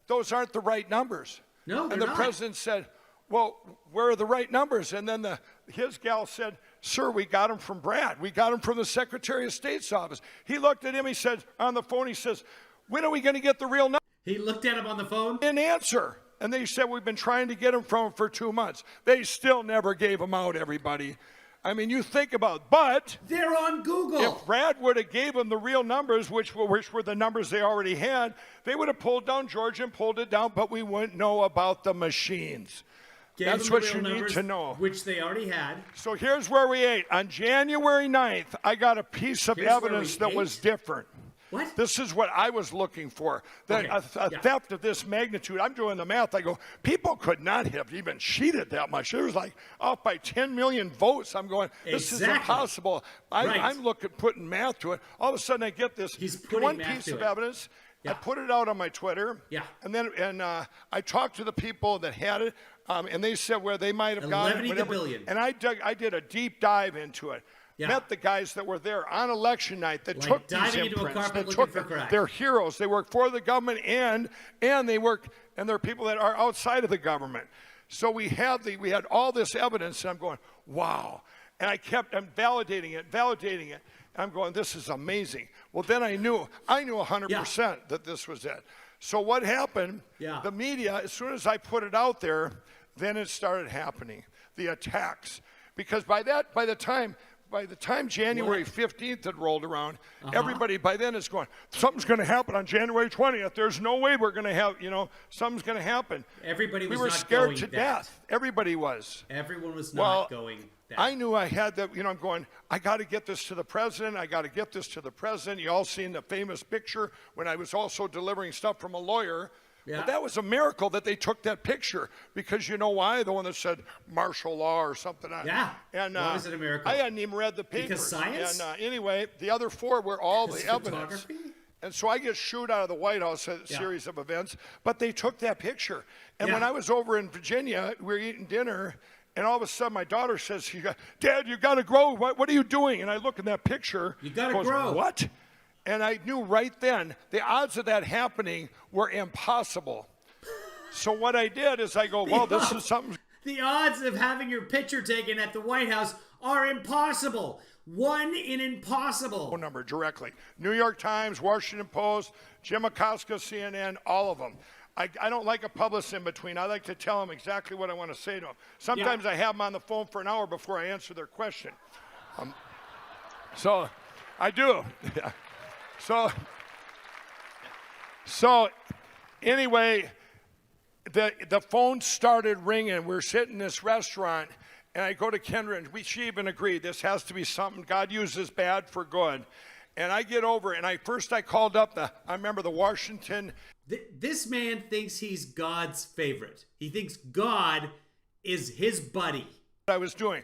Those aren't the right numbers. No, and the president said, well, where are the right numbers? And then his gal said, sir, we got them from Brad. We got them from the Secretary of State's office. He looked at him. He said, on the phone, he says, when are we going to get the real numbers? He looked at him on the phone? Didn't answer. And they said, we've been trying to get them from him for 2 months. They still never gave them out, everybody. I mean, you think about it. But they're on Google. If Brad would have gave them the real numbers, which were the numbers they already had, they would have pulled down Georgia and pulled it down, but we wouldn't know about the machines. That's what you need to know. Which they already had. So here's where we ate. On January 9th, I got a piece of evidence that was different. What? This is what I was looking for. A theft of this magnitude. I'm doing the math. I go, people could not have even cheated that much. It was like off by 10 million votes. I'm going, this is impossible. I'm putting math to it. All of a sudden I get this one piece of evidence. I put it out on my Twitter. Yeah. And then I talked to the people that had it. And they said where they might have gotten it. Billion. And I did a deep dive into it. Yeah. Met the guys that were there on election night that took these imprints. They're heroes. They work for the government and they're people that are outside of the government. So we had all this evidence, and I'm going, wow. And I'm validating it. And I'm going, this is amazing. Well, then I knew 100% that this was it. So what happened? Yeah. The media, as soon as I put it out there, then it started happening. The attacks, because by the time January 15th had rolled around, everybody by then is going, something's going to happen on January 20th. There's no way we're going to have, something's going to happen. Everybody was We were scared to death. Everybody was. Everyone was not going that. I knew I had that, I'm going, I got to get this to the president. You all seen the famous picture when I was also delivering stuff from a lawyer. Yeah. But that was a miracle that they took that picture, because you know why? The one that said martial law or something. Yeah. And why was it a miracle? I hadn't even read the papers. Because science? And anyway, the other four were all the evidence. And so I get shooed out of the White House at a series of events, but they took that picture. And when I was over in Virginia, we were eating dinner, and all of a sudden my daughter says, Dad, you got to grow. What are you doing? And I look in that picture. You got to grow. What? And I knew right then the odds of that happening were impossible. So what I did is I go, well, this is something. The odds of having your picture taken at the White House are impossible. 1 in impossible. Phone number directly. New York Times, Washington Post, Jim Acosta, CNN, all of them. I don't like a publicist in between. I like to tell them exactly what I want to say to them. Sometimes I have them on the phone for an hour before I answer their question. So I do. Yeah. So anyway, the phone started ringing. We're sitting in this restaurant, and I go to Kendra, and she even agreed, this has to be something. God uses bad for good. And I get over, and I called up I remember the Washington. This man thinks he's God's favorite. He thinks God is his buddy. I was doing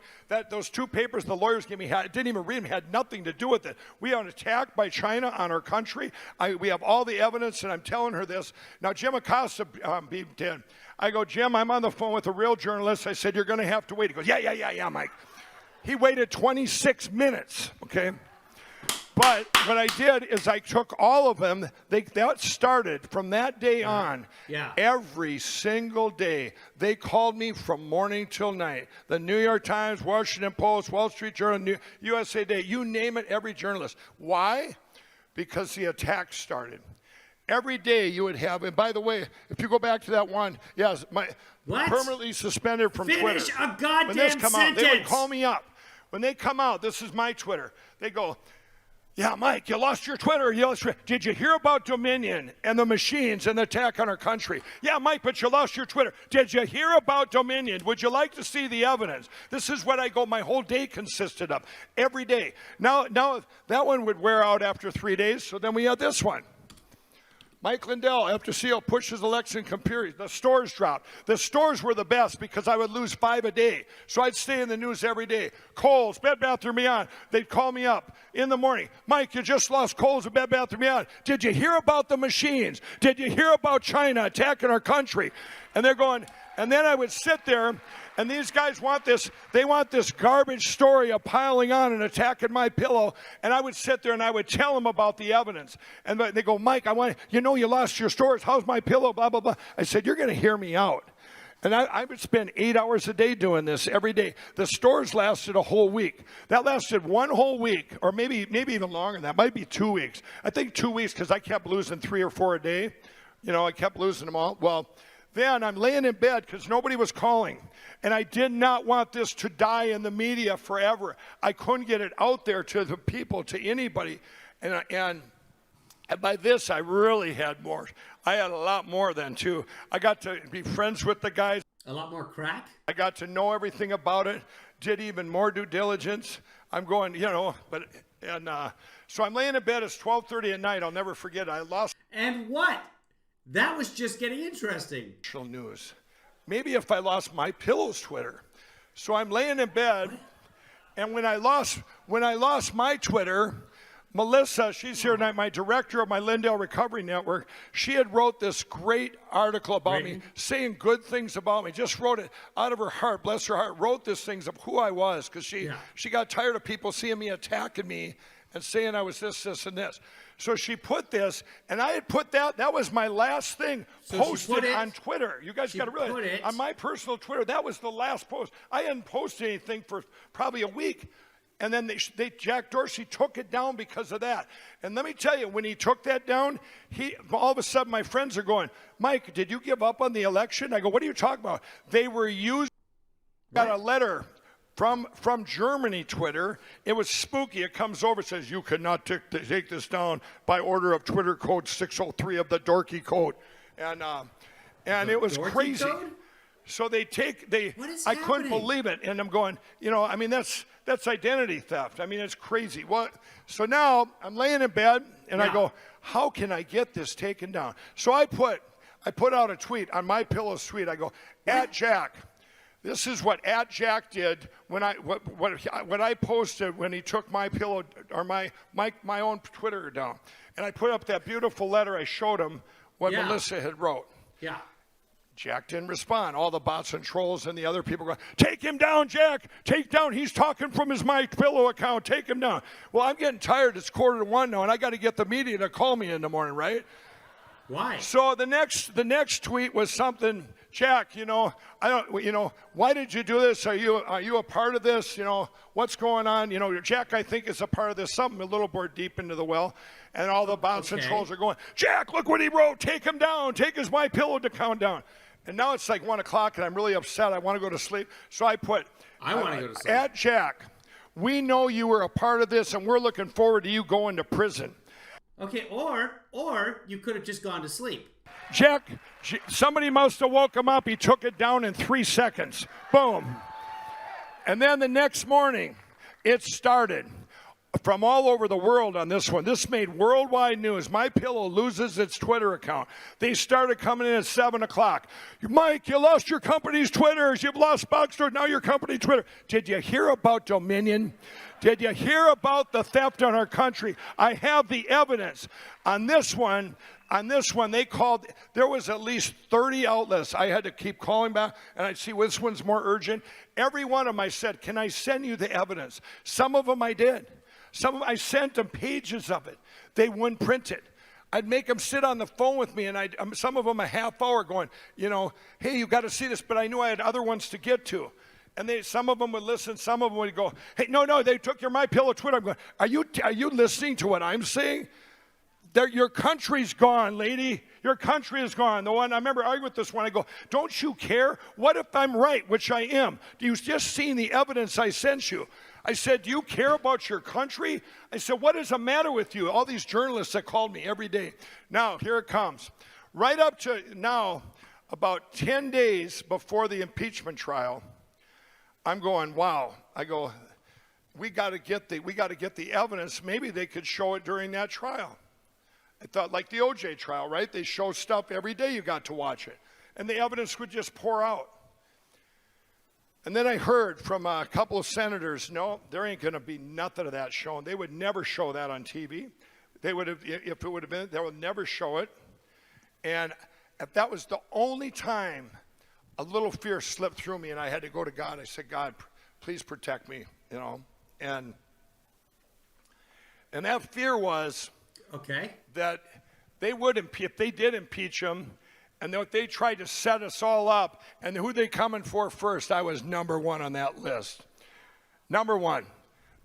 those two papers the lawyers gave me, didn't even read them, had nothing to do with it. We are attacked by China on our country. We have all the evidence, and I'm telling her this. Now, Jim Acosta beeped in. I go, Jim, I'm on the phone with a real journalist. I said, you're going to have to wait. He goes, yeah, Mike. He waited 26 minutes, okay? But what I did is I took all of them. That started from that day on. Yeah. Every single day, they called me from morning till night. The New York Times, Washington Post, Wall Street Journal, USA Today, you name it, every journalist. Why? Because the attack started. Every day you would have, and by the way, if you go back to that one, yes, permanently suspended from Twitter. Finish a goddamn when this come sentence. out, they would call me up. When they come out, this is my Twitter. They go, yeah, Mike, you lost your Twitter. Did you hear about Dominion and the machines and the attack on our country? Yeah, Mike, but you lost your Twitter. Did you hear about Dominion? Would you like to see the evidence? This is what my whole day consisted of, every day. Now that one would wear out after 3 days, so then we had this one. Mike Lindell, after CO pushes election computer, the stores dropped. The stores were the best because I would lose 5 a day. So I'd stay in the news every day. Kohl's, Bed Bath & Beyond, they'd call me up in the morning. Mike, you just lost Kohl's and Bed Bath & Beyond. Did you hear about the machines? Did you hear about China attacking our country? And they're going, and then I would sit there, and these guys they want this garbage story of piling on and attacking my pillow, and I would sit there and I would tell them about the evidence. And they go, Mike, you lost your stores. How's my pillow? Blah, blah, blah. I said, you're going to hear me out. And I would spend 8 hours a day doing this every day. The stores lasted a whole week. That lasted 1 whole week, or maybe even longer than that. Might be 2 weeks. I think 2 weeks because I kept losing 3 or 4 a day. I kept losing them all. Well, then I'm laying in bed because nobody was calling. And I did not want this to die in the media forever. I couldn't get it out there to the people, to anybody. And by this, I really had more. I had a lot more then, too. I got to be friends with the guys. A lot more crack? I got to know everything about it, did even more due diligence. I'm going, so I'm laying in bed. It's 12:30 at night. I'll never forget it. I lost. And what? That was just getting interesting. News. Maybe if I lost my pillow's Twitter. So I'm laying in bed, and when I lost my Twitter, Melissa, she's here tonight, my director of my Lindell Recovery Network, she had wrote this great article about me, saying good things about me. Just wrote it out of her heart, bless her heart, wrote these things of who I was, because she got tired of people seeing me attacking me and saying I was this, and this. So she put this, and I had put that was my last thing posted on Twitter. You guys got to realize, on my personal Twitter, that was the last post. I hadn't posted anything for probably a week. And then Jack Dorsey took it down because of that. And let me tell you, when he took that down, all of a sudden my friends are going, Mike, did you give up on the election? I go, what are you talking about? They were using, got a letter from Germany Twitter. It was spooky. It comes over, says, you cannot take this down by order of Twitter code 603 of the Dorky Code. And it was crazy. Code? So I couldn't believe it. And I'm going, that's identity theft. It's crazy. So now I'm laying in bed and I go, how can I get this taken down? So I put out a tweet on my pillow's tweet. I go, @Jack. This is what @Jack did when what I posted when he took my pillow or my own Twitter down. And I put up that beautiful letter. I showed him what Melissa had wrote. Yeah. Jack didn't respond. All the bots and trolls and the other people go, take him down, Jack. Take down. He's talking from his My Pillow account. Take him down. Well, I'm getting tired. It's 1:45 now, and I got to get the media to call me in the morning, right? Why? So the next tweet was something, Jack, why did you do this? Are you a part of this? What's going on? Jack, I think, is a part of this. Something a little more deep into the well. And all the bots and trolls are going, Jack, look what he wrote. Take him down. Take his My Pillow account down. And now it's like 1 o'clock, and I'm really upset. I want to go to sleep. So I want to go to sleep. @Jack. We know you were a part of this, and we're looking forward to you going to prison. Okay, or you could have just gone to sleep. Jack, somebody must have woke him up. He took it down in 3 seconds. Boom. And then the next morning, it started from all over the world on this one. This made worldwide news. My Pillow loses its Twitter account. They started coming in at 7 o'clock. Mike, you lost your company's Twitters. You've lost Boxstore. Now your company Twitter. Did you hear about Dominion? Did you hear about the theft on our country? I have the evidence. On this one, they called, there was at least 30 outlets. I had to keep calling back, and I'd see which one's more urgent. Every one of them I said, can I send you the evidence? Some of them I did. I sent them pages of it. They wouldn't print it. I'd make them sit on the phone with me, and some of them a half hour going, hey, you got to see this, but I knew I had other ones to get to. And some of them would listen, some of them would go, hey, no, they took your My Pillow Twitter. I'm going, are you listening to what I'm saying? Your country's gone, lady. Your country is gone. The one I remember arguing with this one, I go, don't you care? What if I'm right, which I am? Do you just seen the evidence I sent you? I said, do you care about your country? I said, what is the matter with you? All these journalists that called me every day. Now, here it comes. Right up to now, about 10 days before the impeachment trial, I'm going, wow. I go, we got to get the evidence. Maybe they could show it during that trial. I thought, like the OJ trial, right? They show stuff every day. You got to watch it, and the evidence would just pour out. And then I heard from a couple of senators, no, there ain't going to be nothing of that shown. They would never show that on TV. They would have, if it would have been, they would never show it. And if that was the only time a little fear slipped through me, and I had to go to God. I said, God, please protect me, And that fear was that they would if they did impeach him, and that they tried to set us all up, and who they coming for first, I was number one on that list. Number one.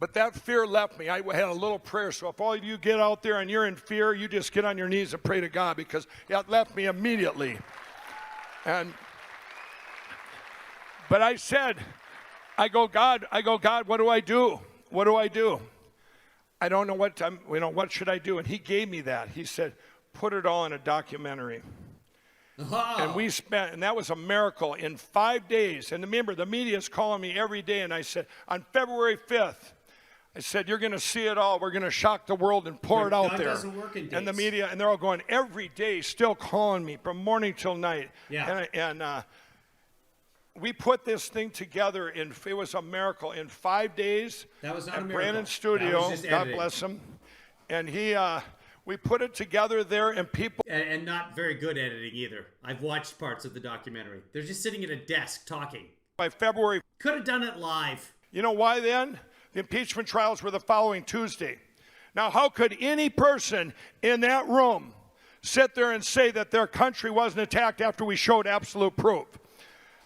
But that fear left me. I had a little prayer. So if all of you get out there and you're in fear, you just get on your knees and pray to God, because it left me immediately. But I said, I go, God, what do I do? What do I do? I don't know what should I do? And he gave me that. He said, put it all in a documentary. Oh. And that was a miracle in 5 days. And remember, the media's calling me every day. And I said, on February 5th, I said, you're going to see it all. We're going to shock the world and pour it out God there. Doesn't work in days. And the media, and they're all going every day, still calling me from morning till night. Yeah. And we put this thing together, it was a miracle. In 5 days, that was not a at miracle. Brandon's studio, God bless him. And we put it together there, and people... And not very good editing either. I've watched parts of the documentary. They're just sitting at a desk talking. By February... Could have done it live. You know why then? The impeachment trials were the following Tuesday. Now, how could any person in that room sit there and say that their country wasn't attacked after we showed absolute proof?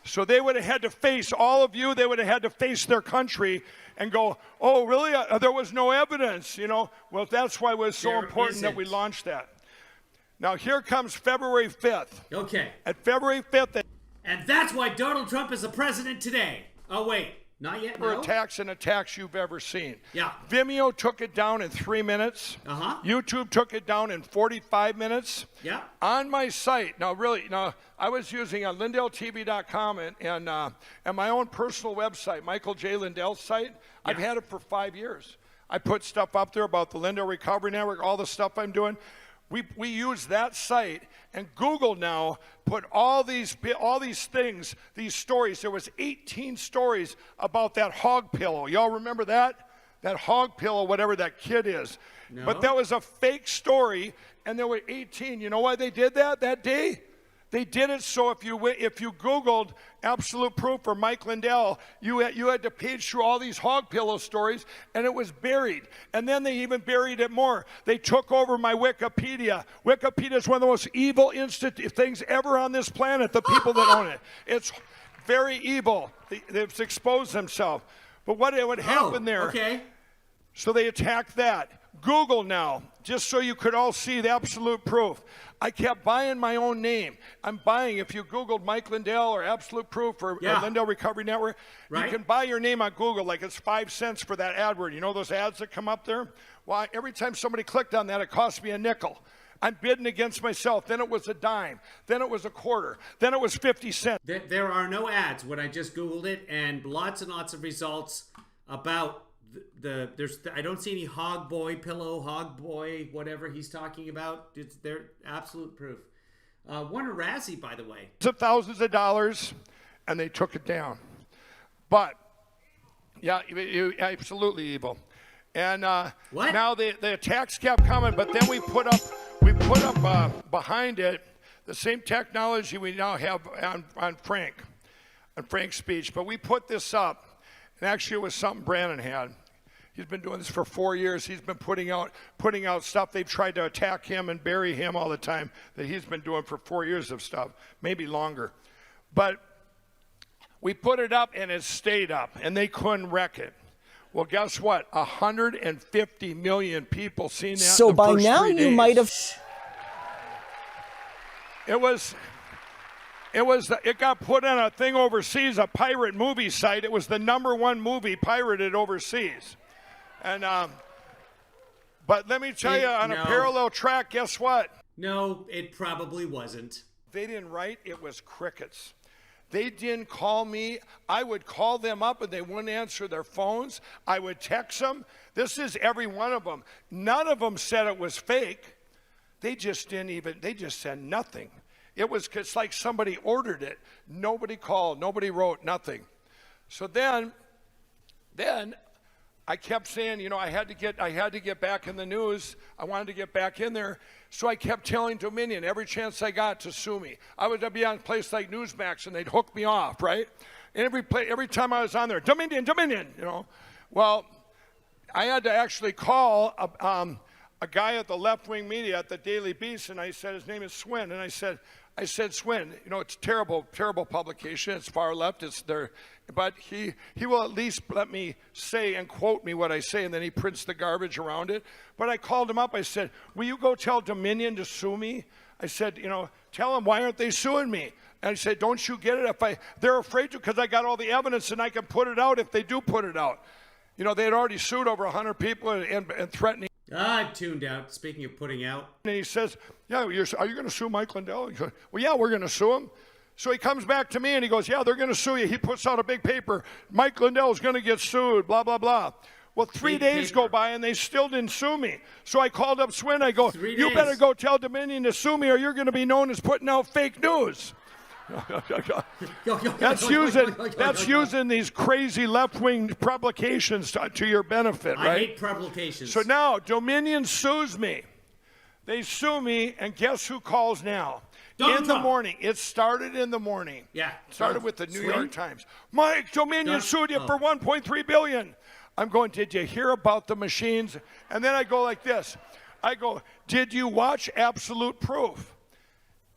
So they would have had to face all of you. They would have had to face their country and go, oh, really? There was no evidence, Well, that's why it was so important that we launched that. Now, here comes February 5th. Okay. At February 5th. And that's why Donald Trump is the president today. Oh, wait. Not yet, no? Attacks you've ever seen. Yeah. Vimeo took it down in 3 minutes. Uh-huh. YouTube took it down in 45 minutes. Yeah. On my site, now I was using LindellTV.com and my own personal website, Michael J. Lindell's site. Yeah. I've had it for 5 years. I put stuff up there about the Lindell Recovery Network, all the stuff I'm doing. We use that site, and Google now put all these things, these stories. There was 18 stories about that hog pillow. Y'all remember that? That hog pillow, whatever that kid is. No. But that was a fake story, and there were 18. You know why they did that day? They did it so if you Googled absolute proof for Mike Lindell, you had to page through all these hog pillow stories, and it was buried. And then they even buried it more. They took over my Wikipedia. Wikipedia is one of the most evil things ever on this planet, the people that own it. It's very evil. They've exposed themselves. But what would happen there? Okay. So they attacked that. Google now, just so you could all see the absolute proof. I kept buying my own name. I'm buying, if you Googled Mike Lindell or Absolute Proof or Lindell Recovery Network, you can buy your name on Google like it's 5 cents for that AdWord. You know those ads that come up there? Well, every time somebody clicked on that, it cost me a nickel. I'm bidding against myself. Then it was a dime. Then it was a quarter. Then it was 50 cents. There are no ads when I just Googled it, and lots of results about I don't see any hog boy pillow, hog boy, whatever he's talking about. They're absolute proof. Won a Razzie, by the way. Of thousands of dollars, and they took it down. But yeah, absolutely evil. And now the attacks kept coming, but then we put up behind it the same technology we now have on Frank's speech. But we put this up, and actually it was something Brandon had. He's been doing this for 4 years. He's been putting out stuff. They've tried to attack him and bury him all the time that he's been doing for 4 years of stuff, maybe longer. But we put it up, and it stayed up, and they couldn't wreck it. Well, guess what? 150 million people seen that. So by now you might have. It got put on a thing overseas, a pirate movie site. It was the #1 movie pirated overseas. And but let me tell you, on a parallel track, guess what? No, it probably wasn't. They didn't write. It was crickets. They didn't call me. I would call them up and they wouldn't answer their phones. I would text them. This is every one of them. None of them said it was fake. They just said nothing. It's like somebody ordered it. Nobody called, nobody wrote, nothing. So then I kept saying, I had to get back in the news. I wanted to get back in there. So I kept telling Dominion every chance I got to sue me. I would be on a place like Newsmax and they'd hook me off, right? And every time I was on there, Dominion, Well, I had to actually call a guy at the left-wing media at the Daily Beast, and I said, his name is Swin, and I said, Swin, it's terrible publication. It's far left. It's there, but he will at least let me say and quote me what I say, and then he prints the garbage around it. But I called him up. I said, will you go tell Dominion to sue me? I said, tell them, why aren't they suing me? And I said, don't you get it? They're afraid to, because I got all the evidence and I can put it out if they do put it out. They had already sued over 100 people and threatening. I'm tuned out. Speaking of putting out. And he says, yeah, are you going to sue Mike Lindell? He goes, well, yeah, we're going to sue him. So he comes back to me and he goes, yeah, they're going to sue you. He puts out a big paper. Mike Lindell is going to get sued, blah, blah, blah. Well, 3 days go by and they still didn't sue me. So I called up Swin. I go, you better go tell Dominion to sue me or you're going to be known as putting out fake news. That's using these crazy left-wing publications to your benefit, right? I hate publications. So now Dominion sues me. They sue me, and guess who calls now? In the morning. It started in the morning. Yeah. Started with the New York Times. Mike, Dominion sued you for $1.3 billion. I'm going, did you hear about the machines? And then I go like this. I go, did you watch Absolute Proof?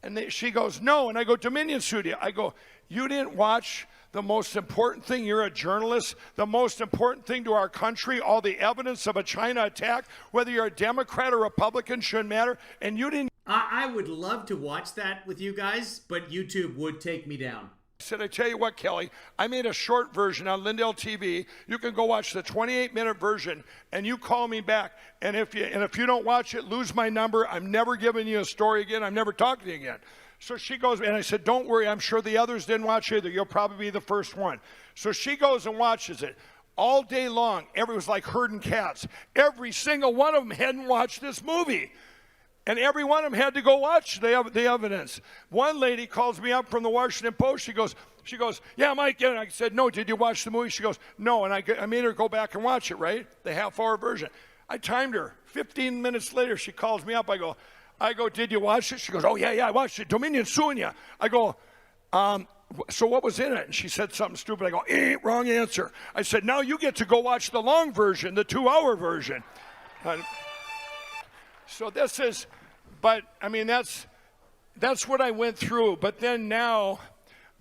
And she goes, no. And I go, Dominion sued you. I go, you didn't watch the most important thing. You're a journalist. The most important thing to our country, all the evidence of a China attack, whether you're a Democrat or Republican, shouldn't matter. And you didn't. I would love to watch that with you guys, but YouTube would take me down. I said, I tell you what, Kelly, I made a short version on Lindell TV. You can go watch the 28-minute version, and you call me back. And if you don't watch it, lose my number. I'm never giving you a story again. I'm never talking to you again. So she goes, and I said, don't worry. I'm sure the others didn't watch either. You'll probably be the first one. So she goes and watches it. All day long, it was like herding cats. Every single one of them hadn't watched this movie. And every one of them had to go watch the evidence. One lady calls me up from the Washington Post. She goes, yeah, Mike. And I said, no, did you watch the movie? She goes, no. And I made her go back and watch it, right? The half-hour version. I timed her. 15 minutes later, she calls me up. I go, did you watch it? She goes, oh, yeah, I watched it. Dominion suing you. I go, so what was in it? And she said something stupid. I go, wrong answer. I said, now you get to go watch the long version, the 2-hour version. So this is, but I mean, that's what I went through. But then now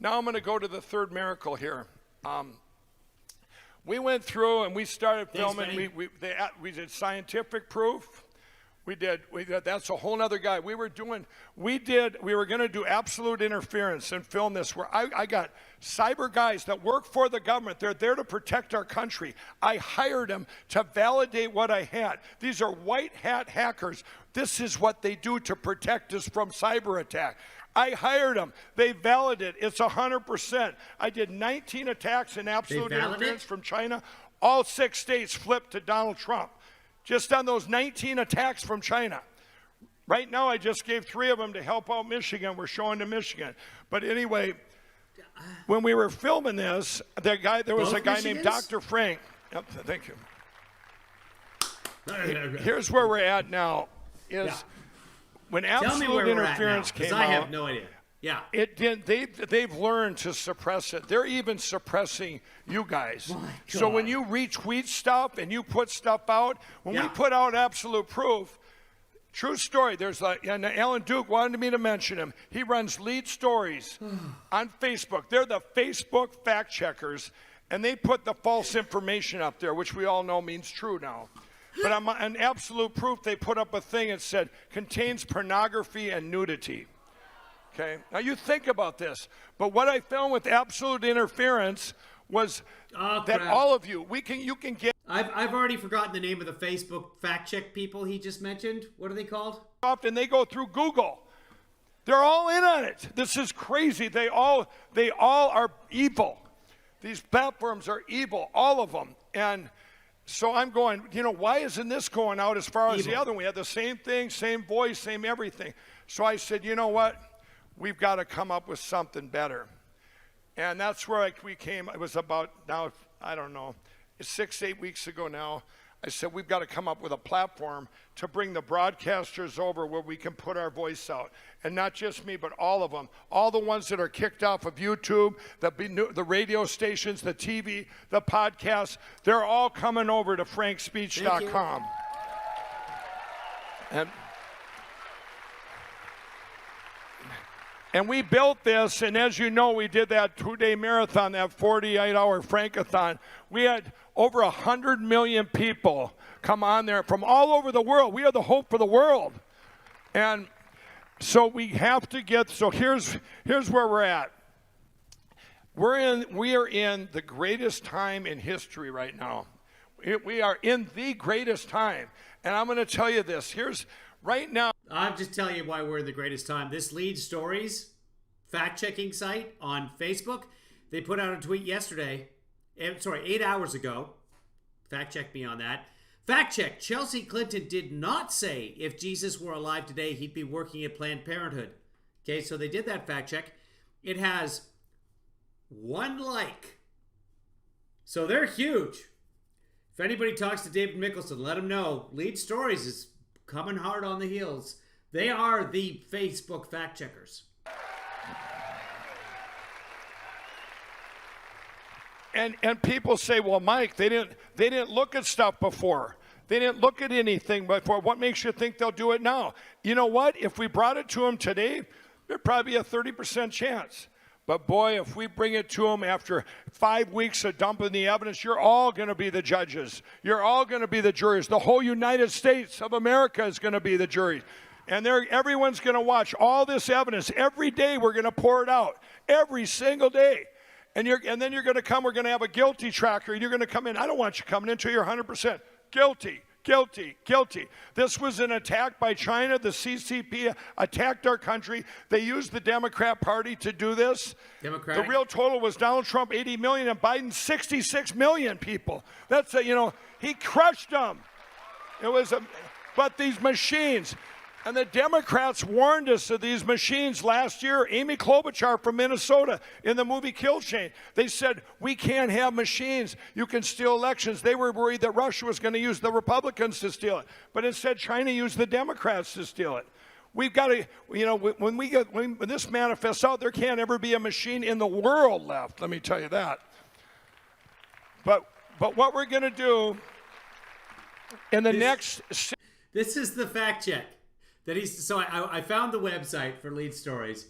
I'm going to go to the third miracle here. We went through and we started Thanks, filming. Benny. We did scientific proof. We did. That's a whole nother guy. We were going to do absolute interference and film this where I got cyber guys that work for the government. They're there to protect our country. I hired them to validate what I had. These are white hat hackers. This is what they do to protect us from cyber attack. I hired them. They validated. It's 100%. I did 19 attacks in absolute interference from China. All 6 states flipped to Donald Trump. Just on those 19 attacks from China. Right now, I just gave 3 of them to help out Michigan. We're showing to Michigan. But anyway, when we were filming this, there was a guy named Dr. Frank. Yep, thank you. Here's where we're at now. When absolute interference came out, I have no idea. Yeah. They've learned to suppress it. They're even suppressing you guys. So when you retweet stuff and you put stuff out, when we put out absolute proof, true story, and Alan Duke wanted me to mention him. He runs Lead Stories on Facebook. They're the Facebook fact checkers, and they put the false information up there, which we all know means true now. But on absolute proof, they put up a thing that said, contains pornography and nudity. Okay, now you think about this, but what I found with absolute interference was that all of you, you can get. I've already forgotten the name of the Facebook fact check people he just mentioned. What are they called? And they go through Google. They're all in on it. This is crazy. They all are evil. These platforms are evil, all of them. And so I'm going, why isn't this going out as far as the other one? We had the same thing, same voice, same everything. So I said, you know what? We've got to come up with something better. And that's where we came. It was about now, I don't know, it's 6-8 weeks ago now. I said, we've got to come up with a platform to bring the broadcasters over where we can put our voice out. And not just me, but all of them. All the ones that are kicked off of YouTube, the radio stations, the TV, the podcasts, they're all coming over to frankspeech.com. And we built this, and as you know, we did that 2-day marathon, that 48-hour Frankathon. We had over 100 million people come on there from all over the world. We are the hope for the world. And so we have to here's where we're at. We are in the greatest time in history right now. We are in the greatest time. And I'm going to tell you this. Right now, I'm just telling you why we're in the greatest time. This Lead Stories fact-checking site on Facebook, they put out a tweet yesterday, 8 hours ago. Fact-check me on that. Fact-check, Chelsea Clinton did not say if Jesus were alive today, he'd be working at Planned Parenthood. Okay, so they did that fact-check. It has 1 like. So they're huge. If anybody talks to David Mickelson, let him know. Lead Stories is coming hard on the heels. They are the Facebook fact checkers. And people say, well, Mike, they didn't look at stuff before. They didn't look at anything before. What makes you think they'll do it now? You know what? If we brought it to them today, there'd probably be a 30% chance. But boy, if we bring it to them after 5 weeks of dumping the evidence, you're all going to be the judges. You're all going to be the juries. The whole United States of America is going to be the jury. And everyone's going to watch all this evidence. Every day we're going to pour it out. Every single day. And then you're going to come, we're going to have a guilty tracker, and you're going to come in. I don't want you coming in until you're 100% guilty. Guilty, guilty. This was an attack by China. The CCP attacked our country. They used the Democrat Party to do this. Democratic. The real total was Donald Trump 80 million and Biden 66 million people. He crushed them. But these machines, and the Democrats warned us of these machines last year. Amy Klobuchar from Minnesota in the movie Kill Chain. They said, we can't have machines. You can steal elections. They were worried that Russia was going to use the Republicans to steal it. But instead, China used the Democrats to steal it. We've got to, when this manifests out, there can't ever be a machine in the world left. Let me tell you that. But what we're going to do in the next... This is the fact check. So I found the website for Lead Stories.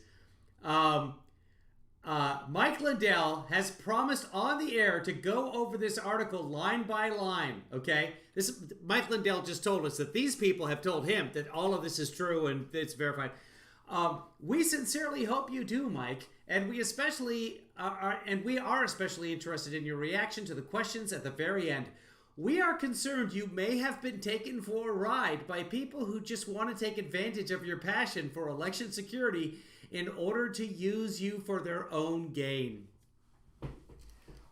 Mike Lindell has promised on the air to go over this article line by line. Okay, Mike Lindell just told us that these people have told him that all of this is true and it's verified. We sincerely hope you do, Mike, and we are especially interested in your reaction to the questions at the very end. We are concerned you may have been taken for a ride by people who just want to take advantage of your passion for election security in order to use you for their own gain.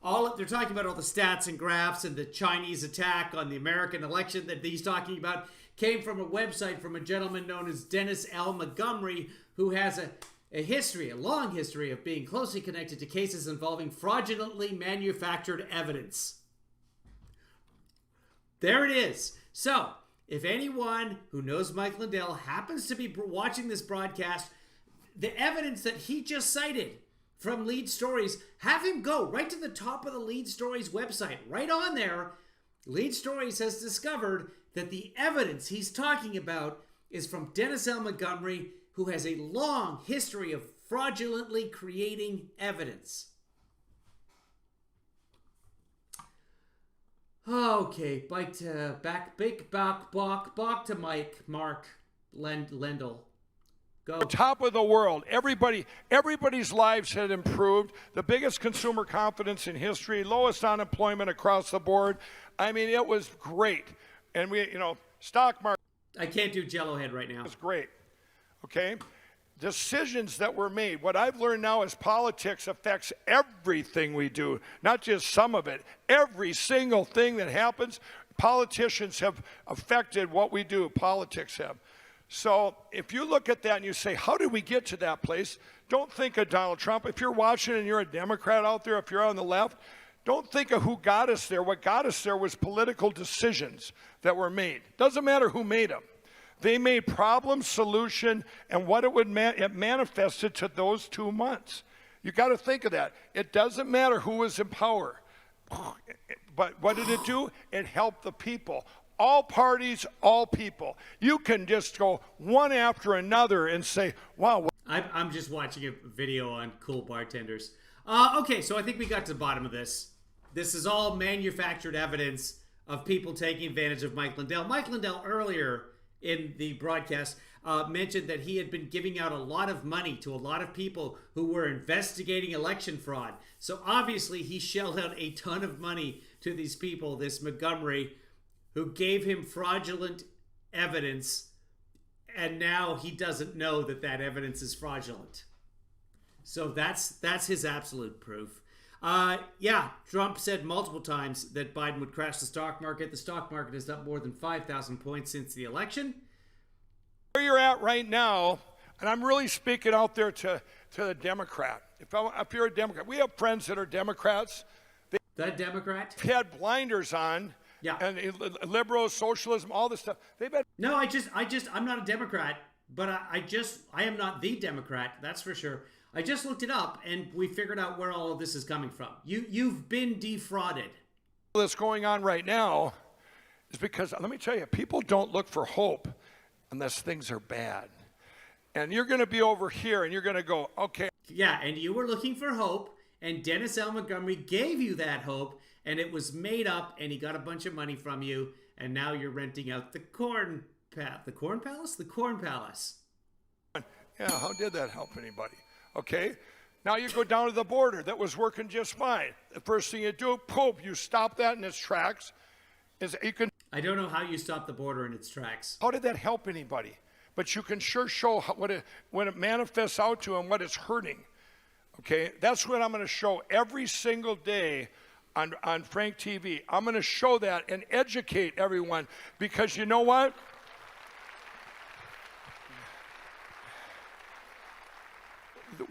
They're talking about all the stats and graphs, and the Chinese attack on the American election that he's talking about came from a website from a gentleman known as Dennis L. Montgomery, who has a long history of being closely connected to cases involving fraudulently manufactured evidence. There it is. So, if anyone who knows Mike Lindell happens to be watching this broadcast, the evidence that he just cited from Lead Stories, have him go right to the top of the Lead Stories website. Right on there, Lead Stories has discovered that the evidence he's talking about is from Dennis L. Montgomery, who has a long history of fraudulently creating evidence. Okay, back to Mark Lindell. Go. Top of the world. Everybody's lives had improved. The biggest consumer confidence in history, lowest unemployment across the board. I mean, it was great. And stock market. I can't do Jello head right now. It was great. Okay? Decisions that were made. What I've learned now is politics affects everything we do, not just some of it. Every single thing that happens, politicians have affected what we do. Politics have. So if you look at that and you say, how did we get to that place? Don't think of Donald Trump. If you're watching and you're a Democrat out there, if you're on the left, don't think of who got us there. What got us there was political decisions that were made. Doesn't matter who made them. They made problem, solution, and what it manifested to those 2 months. You got to think of that. It doesn't matter who was in power. But what did it do? It helped the people. All parties, all people. You can just go one after another and say, wow. I'm just watching a video on cool bartenders. Okay, so I think we got to the bottom of this. This is all manufactured evidence of people taking advantage of Mike Lindell. Mike Lindell earlier in the broadcast mentioned that he had been giving out a lot of money to a lot of people who were investigating election fraud. So obviously he shelled out a ton of money to these people, this Montgomery, who gave him fraudulent evidence, and now he doesn't know that that evidence is fraudulent. So that's his absolute proof. Trump said multiple times that Biden would crash the stock market. The stock market is up more than 5,000 points since the election. Where you're at right now, and I'm really speaking out there to the Democrat. If you're a Democrat, we have friends that are Democrats. That Democrat? They've had blinders on. Yeah. And liberals, socialism, all this stuff. They've been. No, I'm not a Democrat, but I am not the Democrat. That's for sure. I just looked it up, and we figured out where all of this is coming from. You've been defrauded. What's going on right now is because, let me tell you, people don't look for hope unless things are bad. And you're going to be over here, and you're going to go, okay. Yeah, and you were looking for hope, and Dennis L. Montgomery gave you that hope, and it was made up, and he got a bunch of money from you, and now you're renting out the Corn Palace. Yeah, how did that help anybody? Okay, now you go down to the border that was working just fine. The first thing you do, boom, you stop that in its tracks. I don't know how you stop the border in its tracks. How did that help anybody? But you can sure show when it manifests out to them what it's hurting. Okay, that's what I'm going to show every single day on Frank TV. I'm going to show that and educate everyone, because you know what?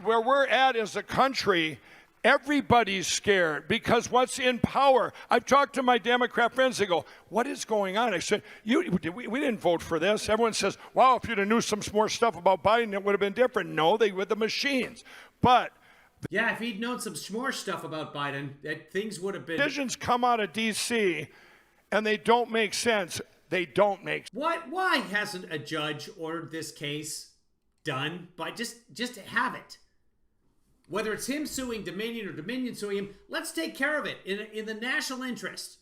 Where we're at as a country, everybody's scared because what's in power. I've talked to my Democrat friends. They go, what is going on? I said, we didn't vote for this. Everyone says, wow, if you'd have knew some more stuff about Biden, it would have been different. No, they were the machines. But yeah, if he'd known some more stuff about Biden, that things would have been. Decisions come out of D.C. and they don't make sense. They don't make sense. Why hasn't a judge ordered this case done? By just have it. Whether it's him suing Dominion or Dominion suing him, let's take care of it in the national interest.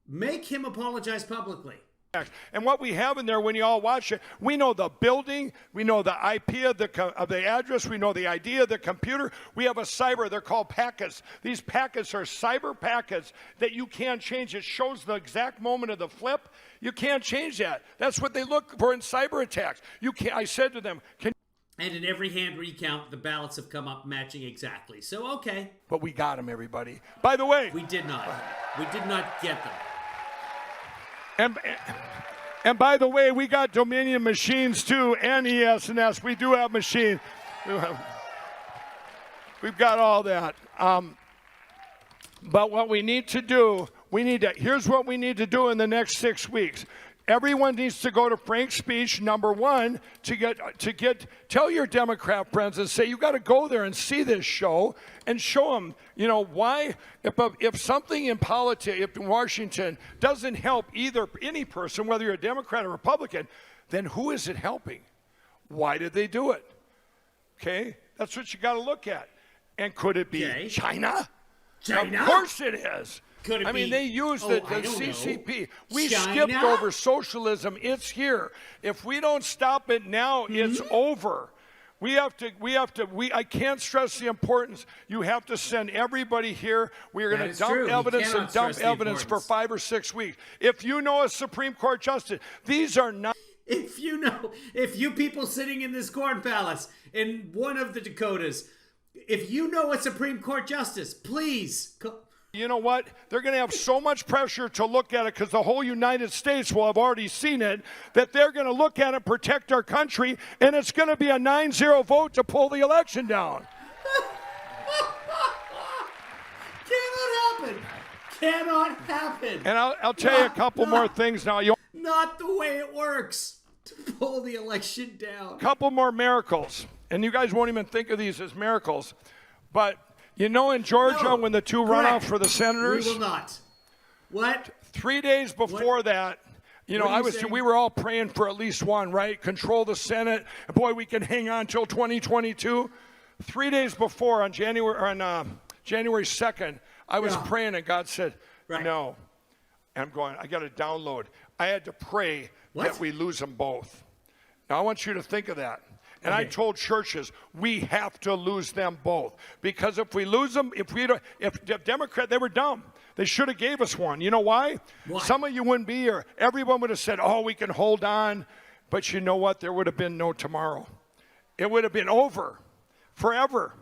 Make him apologize publicly. And what we have in there, when you all watch it, we know the building, we know the IP of the address, we know the ID of the computer. We have a cyber, they're called packets. These packets are cyber packets that you can't change. It shows the exact moment of the flip. You can't change that. That's what they look for in cyber attacks. You can't. I said to them, and in every hand recount, the ballots have come up matching exactly. So, okay. But we got them, everybody. By the way. We did not. We did not get them. And by the way, we got Dominion machines too, and ES&S. We do have machines. We've got all that. But what we need to do, here's what we need to do in the next 6 weeks. Everyone needs to go to Frank's speech, number one, tell your Democrat friends and say, you got to go there and see this show and show them, why, if something in politics, if in Washington doesn't help any person, whether you're a Democrat or Republican, then who is it helping? Why did they do it? Okay? That's what you got to look at. And could it be China? China? Of course it is. Could it be? They used the CCP. We China? skipped over socialism. It's here. If we don't stop it now, it's over. I can't stress the importance. You have to send everybody here. We are going to dump evidence and dump evidence for 5 or 6 weeks. If you know a Supreme Court justice, these are not. If you people sitting in this corn palace in one of the Dakotas, if you know a Supreme Court justice, please. You know what? They're going to have so much pressure to look at it because the whole United States will have already seen it, that they're going to look at it, protect our country, and it's going to be a 9-0 vote to pull the election down. Cannot happen. And I'll tell you a couple more things now. Not the way it works to pull the election down. Couple more miracles. And you guys won't even think of these as miracles. But in Georgia, when the two runoffs for the senators. We will not. What? 3 days before that, we were all praying for at least one, right? Control the Senate. Boy, we can hang on till 2022. 3 days before, on January 2nd, I was praying, and God said, no. And I'm going, I got to download. I had to pray that we lose them both. Now, I want you to think of that. And I told churches, we have to lose them both. Because if we lose them, if Democrat, they were dumb. They should have gave us one. You know why? Some of you wouldn't be here. Everyone would have said, we can hold on. But you know what? There would have been no tomorrow. It would have been over. Forever.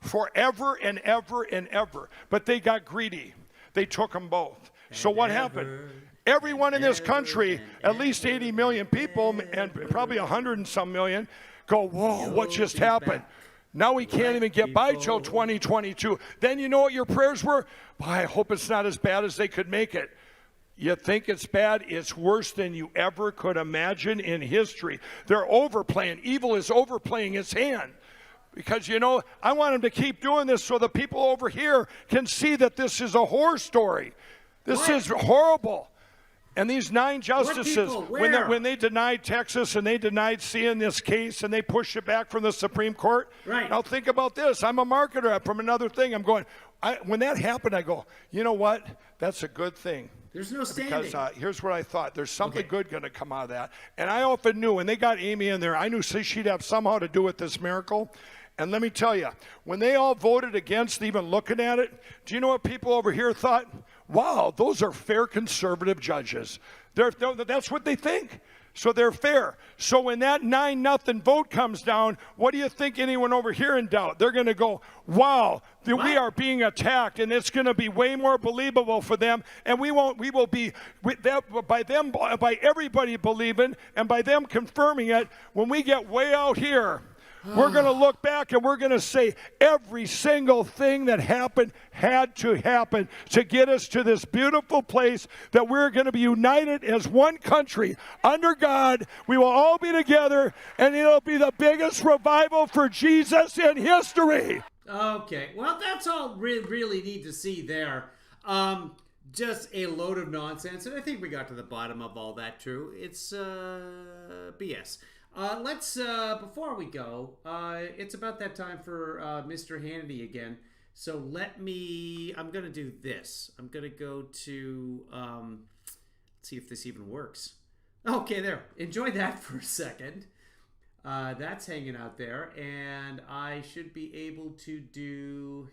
Forever and ever and ever. But they got greedy. They took them both. So what happened? Everyone in this country, at least 80 million people, and probably 100 and some million, go, whoa, what just happened? Now we can't even get by till 2022. Then you know what your prayers were? I hope it's not as bad as they could make it. You think it's bad? It's worse than you ever could imagine in history. They're overplaying. Evil is overplaying its hand. Because, I want them to keep doing this so the people over here can see that this is a horror story. This is horrible. And these 9 justices, when they denied Texas and they denied seeing this case and they pushed it back from the Supreme Court. Right. Now think about this. I'm a marketer from another thing. I'm going, when that happened, I go, you know what? That's a good thing. There's no standing. Because here's what I thought. There's something good going to come out of that. And I often knew when they got Amy in there, I knew she'd have somehow to do with this miracle. And let me tell you, when they all voted against even looking at it, do you know what people over here thought? Wow, those are fair conservative judges. That's what they think. So they're fair. So when that 9-0 vote comes down, what do you think anyone over here in doubt? They're going to go, wow, we are being attacked, and it's going to be way more believable for them. And we will be by everybody believing and by them confirming it. When we get way out here, we're going to look back and we're going to say every single thing that happened had to happen to get us to this beautiful place that we're going to be united as one country under God. We will all be together, and it'll be the biggest revival for Jesus in history. Okay, well, that's all we really need to see there. Just a load of nonsense, and I think we got to the bottom of all that, too. It's BS. Let's before we go, it's about that time for Mr. Hannity again. So I'm gonna do this. I'm gonna go to let's see if this even works. Okay, there. Enjoy that for a second. That's hanging out there, and I should be able to do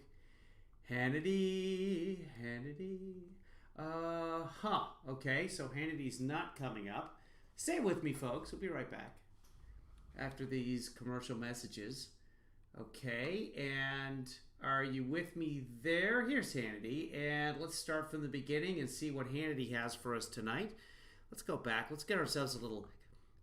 Hannity. Okay, so Hannity's not coming up. Stay with me, folks. We'll be right back after these commercial messages. Okay, and are you with me there? Here's Hannity, and let's start from the beginning and see what Hannity has for us tonight. Let's go back. Let's get ourselves a little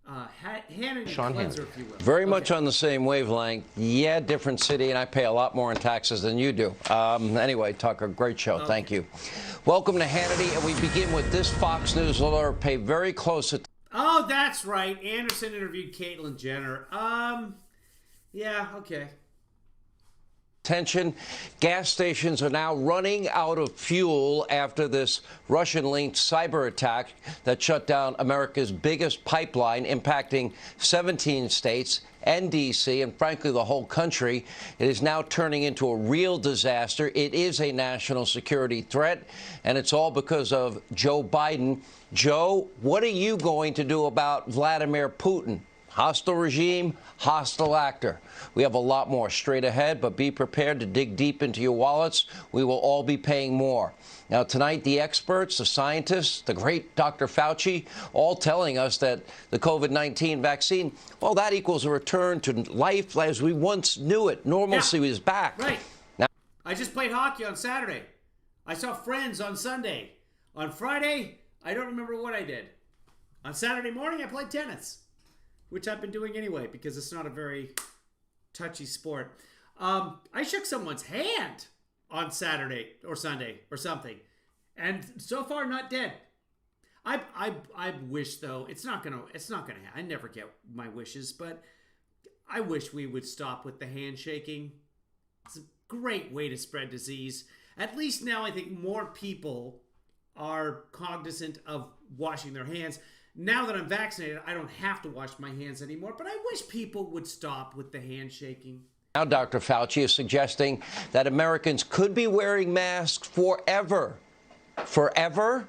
Hannity cleanser, if you will. Very much on the same wavelength. Yeah, different city, and I pay a lot more in taxes than you do. Anyway, Tucker, great show. Okay. Thank you. Welcome to Hannity, and we begin with this Fox News alert. Pay very close attention. Oh, that's right. Anderson interviewed Caitlyn Jenner. Yeah, okay. Attention, gas stations are now running out of fuel after this Russian-linked cyber attack that shut down America's biggest pipeline, impacting 17 states and D.C., and frankly, the whole country. It is now turning into a real disaster. It is a national security threat, and it's all because of Joe Biden. Joe, what are you going to do about Vladimir Putin? Hostile regime, hostile actor. We have a lot more straight ahead, but be prepared to dig deep into your wallets. We will all be paying more. Now, tonight, the experts, the scientists, the great Dr. Fauci, all telling us that the COVID-19 vaccine, well, that equals a return to life as we once knew it. Normalcy is back. Right. Now, I just played hockey on Saturday. I saw friends on Sunday. On Friday, I don't remember what I did. On Saturday morning, I played tennis, which I've been doing anyway because it's not a very touchy sport. I shook someone's hand on Saturday or Sunday or something, and so far not dead. I wish though it's not gonna happen. I never get my wishes, but I wish we would stop with the handshaking. It's a great way to spread disease. At least now I think more people are cognizant of washing their hands. Now that I'm vaccinated, I don't have to wash my hands anymore, but I wish people would stop with the handshaking. Now, Dr. Fauci is suggesting that Americans could be wearing masks forever. Forever?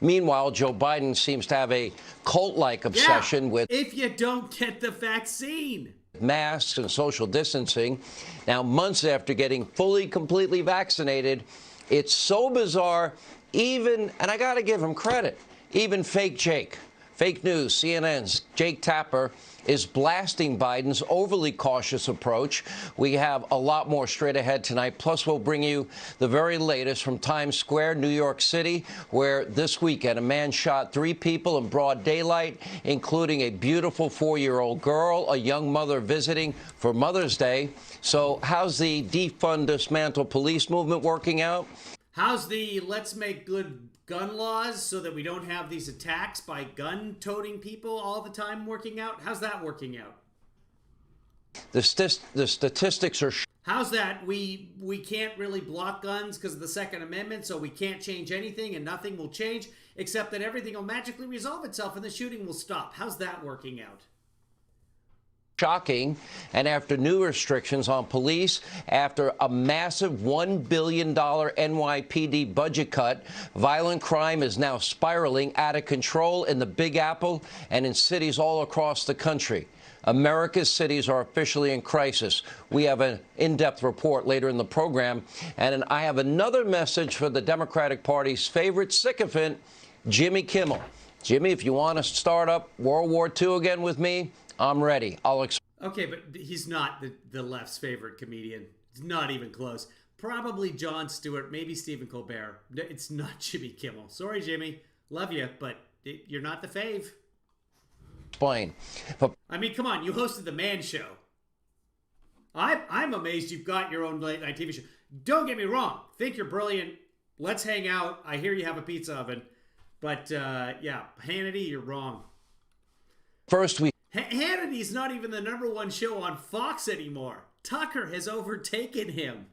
Meanwhile, Joe Biden seems to have a cult-like obsession with if you don't get the vaccine. Masks and social distancing. Now, months after getting completely vaccinated, it's so bizarre, and I got to give him credit, even fake Jake. Fake news, CNN's Jake Tapper is blasting Biden's overly cautious approach. We have a lot more straight ahead tonight. Plus, we'll bring you the very latest from Times Square, New York City, where this weekend a man shot 3 people in broad daylight, including a beautiful 4-year-old girl, a young mother visiting for Mother's Day. So how's the defund, dismantle police movement working out? How's the let's make good gun laws so that we don't have these attacks by gun-toting people all the time working out? How's that working out? The statistics are... How's that? We can't really block guns because of the Second Amendment, so we can't change anything and nothing will change, except that everything will magically resolve itself and the shooting will stop. How's that working out? Shocking. And after new restrictions on police, after a massive $1 billion NYPD budget cut, violent crime is now spiraling out of control in the Big Apple and in cities all across the country. America's cities are officially in crisis. We have an in-depth report later in the program. And I have another message for the Democratic Party's favorite sycophant, Jimmy Kimmel. Jimmy, if you want to start up World War II again with me, I'm ready. Okay, but he's not the left's favorite comedian. It's not even close. Probably Jon Stewart, maybe Stephen Colbert. It's not Jimmy Kimmel. Sorry, Jimmy. Love you, but you're not the fave. Explain. I mean, come on. You hosted The Man Show. I'm amazed you've got your own late night TV show. Don't get me wrong. Think you're brilliant. Let's hang out. I hear you have a pizza oven. But, yeah, Hannity, you're wrong. First, Hannity's not even the #1 show on Fox anymore. Tucker has overtaken him.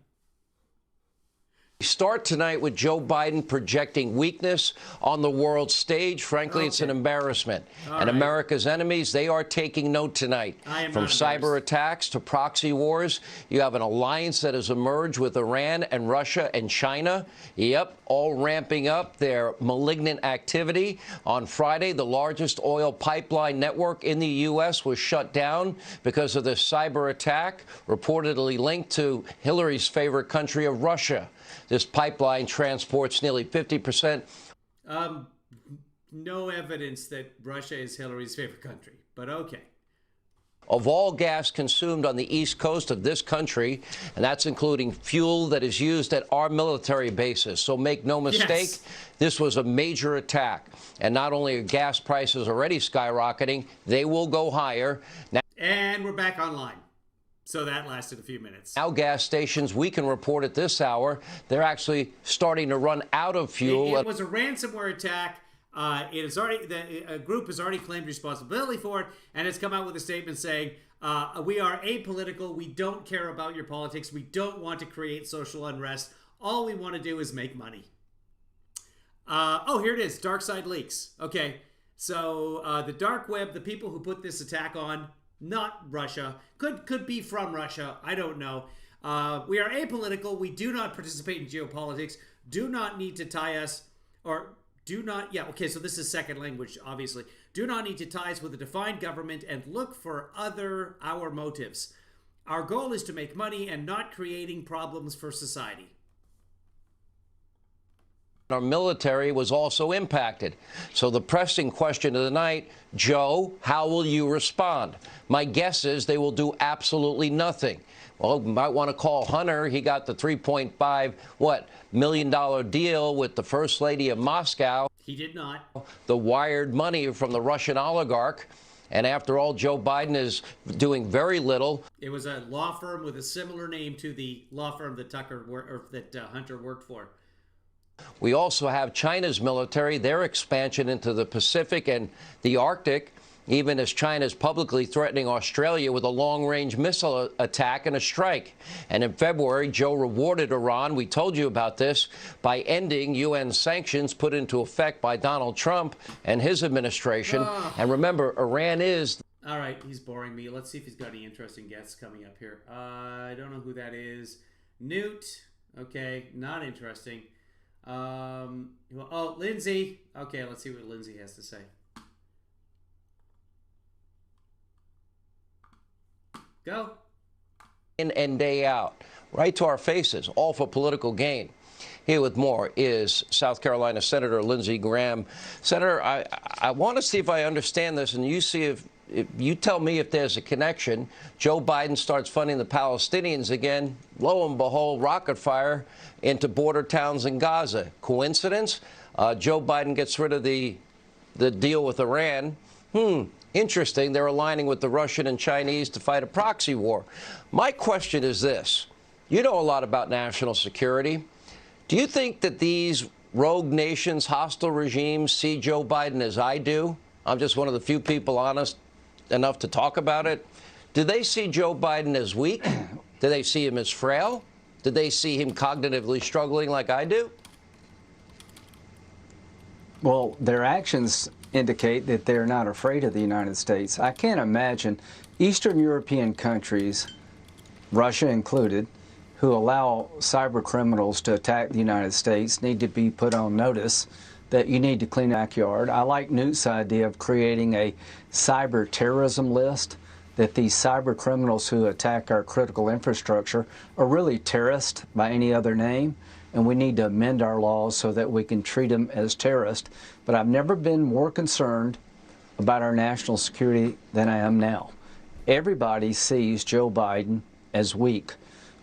Start tonight with Joe Biden projecting weakness on the world stage. Frankly, it's an embarrassment. And America's enemies, they are taking note tonight. From cyber attacks to proxy wars, you have an alliance that has emerged with Iran and Russia and China. Yep, all ramping up their malignant activity. On Friday, the largest oil pipeline network in the U.S. was shut down because of this cyber attack, reportedly linked to Hillary's favorite country of Russia. This pipeline transports nearly 50%. No evidence that Russia is Hillary's favorite country, but okay. Of all gas consumed on the east coast of this country, and that's including fuel that is used at our military bases. So make no mistake, this was a major attack. And not only are gas prices already skyrocketing, they will go higher. Now, and we're back online. So that lasted a few minutes. Now gas stations, we can report at this hour, they're actually starting to run out of fuel. It was a ransomware attack. It is already a group has already claimed responsibility for it, and it's come out with a statement saying, we are apolitical. We don't care about your politics. We don't want to create social unrest. All we want to do is make money. Oh, here it is. Dark side leaks. Okay. So the dark web, the people who put this attack on, not Russia, could be from Russia. I don't know. We are apolitical. We do not participate in geopolitics. Do not need to tie us, or do not, yeah, okay, so this is second language, obviously. Do not need to tie us with a defined government and look for our motives. Our goal is to make money and not creating problems for society. Our military was also impacted. So the pressing question of the night, Joe, how will you respond? My guess is they will do absolutely nothing. Well, you might want to call Hunter. He got the $3.5 million deal with the First Lady of Moscow. He did not. The wired money from the Russian oligarch. And after all, Joe Biden is doing very little. It was a law firm with a similar name to the law firm that Hunter worked for. We also have China's military, their expansion into the Pacific and the Arctic, even as China is publicly threatening Australia with a long-range missile attack and a strike. And in February, Joe rewarded Iran, we told you about this, by ending UN sanctions put into effect by Donald Trump and his administration. And remember, Iran is... All right, he's boring me. Let's see if he's got any interesting guests coming up here. I don't know who that is. Newt. Okay, not interesting. Oh, Lindsay. Okay, let's see what Lindsay has to say. Go. In and day out, right to our faces, all for political gain. Here with more is South Carolina Senator Lindsey Graham. Senator, I want to see if I understand this, and you see if you tell me if there's a connection. Joe Biden starts funding the Palestinians again. Lo and behold, rocket fire into border towns in Gaza. Coincidence? Joe Biden gets rid of the deal with Iran. Interesting. They're aligning with the Russian and Chinese to fight a proxy war. My question is this. You know a lot about national security. Do you think that these rogue nations, hostile regimes, see Joe Biden as I do? I'm just one of the few people honest enough to talk about it. Do they see Joe Biden as weak? Do they see him as frail? Do they see him cognitively struggling like I do? Well, their actions indicate that they're not afraid of the United States. I can't imagine Eastern European countries, Russia included, who allow cyber criminals to attack the United States need to be put on notice that you need to clean the backyard. I like Newt's idea of creating a cyber terrorism list, that these cyber criminals who attack our critical infrastructure are really terrorists by any other name, and we need to amend our laws so that we can treat them as terrorists. But I've never been more concerned about our national security than I am now. Everybody sees Joe Biden as weak.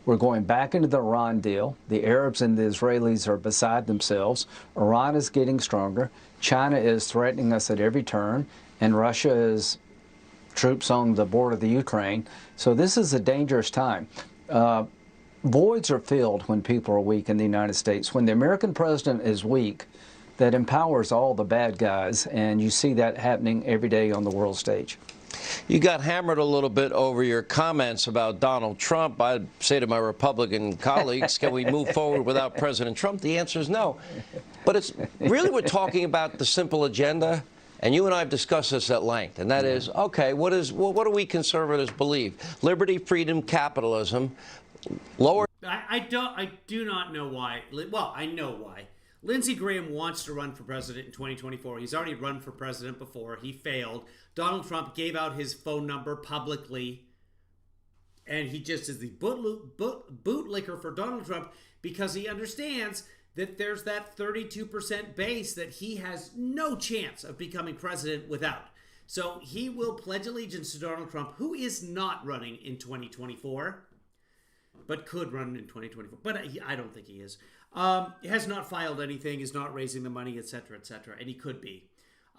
We're going back into the Iran deal. The Arabs and the Israelis are beside themselves. Iran is getting stronger. China is threatening us at every turn. And Russia is troops on the border of the Ukraine. So this is a dangerous time. Voids are filled when people are weak in the United States. When the American president is weak, that empowers all the bad guys. And you see that happening every day on the world stage. You got hammered a little bit over your comments about Donald Trump. I'd say to my Republican colleagues, can we move forward without President Trump? The answer is no. But it's really, we're talking about the simple agenda, and you and I have discussed this at length, and that is, okay, what do we conservatives believe? Liberty, freedom, capitalism, lower... I do not know why. Well, I know why. Lindsey Graham wants to run for president in 2024. He's already run for president before. He failed. Donald Trump gave out his phone number publicly, and he just is the bootlicker for Donald Trump because he understands that there's that 32% base that he has no chance of becoming president without. So he will pledge allegiance to Donald Trump, who is not running in 2024, but could run in 2024. But I don't think he is. Has not filed anything, is not raising the money, etc., and he could be.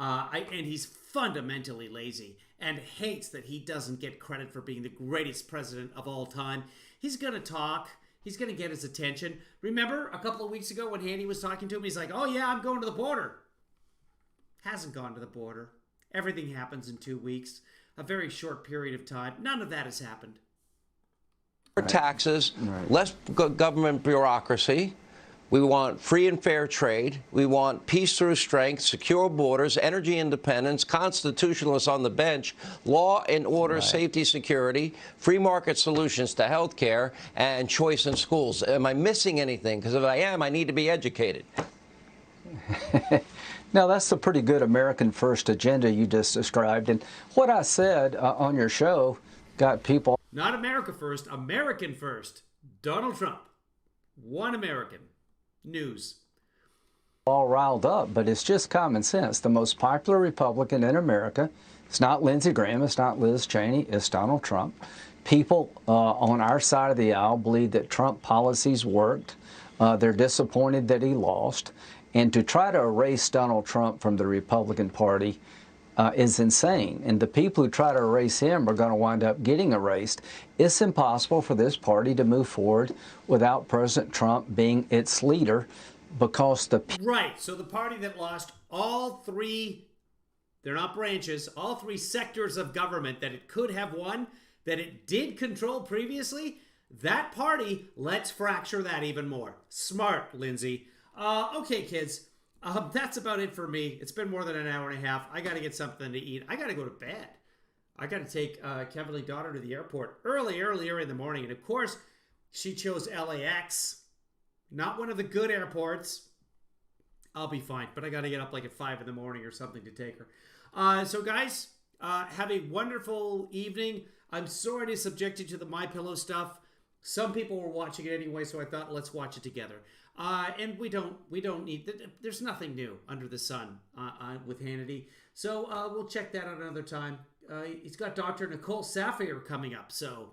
And he's fundamentally lazy and hates that he doesn't get credit for being the greatest president of all time. He's going to talk. He's going to get his attention. Remember a couple of weeks ago when Handy was talking to him, he's like, oh yeah, I'm going to the border. Hasn't gone to the border. Everything happens in 2 weeks. A very short period of time. None of that has happened. Taxes, less government bureaucracy. We want free and fair trade. We want peace through strength, secure borders, energy independence, constitutionalists on the bench, law and order, safety, security, free market solutions to health care, and choice in schools. Am I missing anything? Because if I am, I need to be educated. Now, that's a pretty good American First agenda you just described. And what I said on your show got people... Not America First, American First. Donald Trump. One American. News. All riled up, but it's just common sense. The most popular Republican in America, it's not Lindsey Graham, it's not Liz Cheney, it's Donald Trump. People on our side of the aisle believe that Trump policies worked. They're disappointed that he lost. And to try to erase Donald Trump from the Republican Party is insane. And the people who try to erase him are going to wind up getting erased. It's impossible for this party to move forward without President Trump being its leader because the... Right. So the party that lost all three, they're not branches, all three sectors of government that it could have won, that it did control previously, that party, let's fracture that even more. Smart, Lindsay. Okay, kids. That's about it for me. It's been more than an hour and a half. I got to get something to eat. I got to go to bed. I got to take Kevinly's daughter to the airport earlier in the morning. And of course, she chose LAX. Not one of the good airports. I'll be fine. But I got to get up like at 5 in the morning or something to take her. So guys, have a wonderful evening. I'm sorry to subject you to the MyPillow stuff. Some people were watching it anyway, so I thought let's watch it together. And we don't need, there's nothing new under the sun with Hannity. So we'll check that out another time. He's got Dr. Nicole Saphier coming up. So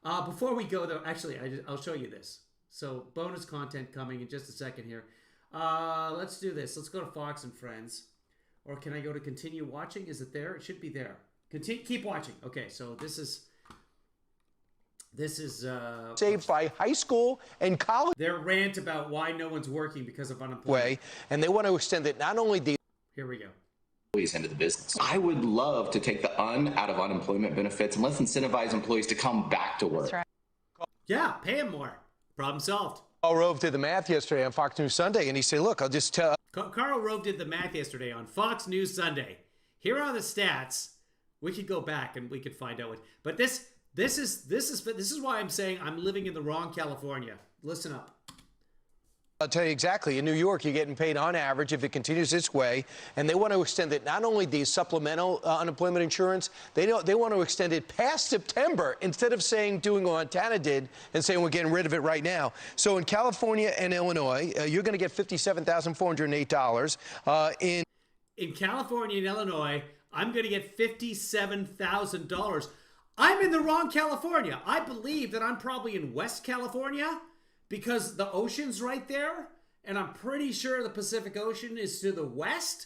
before we go though, actually, I'll show you this. So bonus content coming in just a second here. Let's do this. Let's go to Fox and Friends. Or can I go to continue watching? Is it there? It should be there. Keep watching. Okay, so this is saved by high school and college. Their rant about why no one's working because of unemployment. And they want to extend it not only the... Here we go. Into the business. I would love to take the out of unemployment benefits and let's incentivize employees to come back to work. That's right. Yeah, pay them more. Problem solved. Karl Rove did the math yesterday on Fox News Sunday, and he said, look, I'll just tell... Karl Rove did the math yesterday on Fox News Sunday. Here are the stats. We could go back and we could find out what... But this is why I'm saying I'm living in the wrong California. Listen up. I'll tell you exactly. In New York, you're getting paid on average if it continues this way. And they want to extend it, not only the supplemental unemployment insurance, they want to extend it past September instead of doing what Montana did and saying we're getting rid of it right now. So in California and Illinois, you're going to get $57,408. In California and Illinois, I'm going to get $57,000. I'm in the wrong California. I believe that I'm probably in West California because the ocean's right there, and I'm pretty sure the Pacific Ocean is to the west.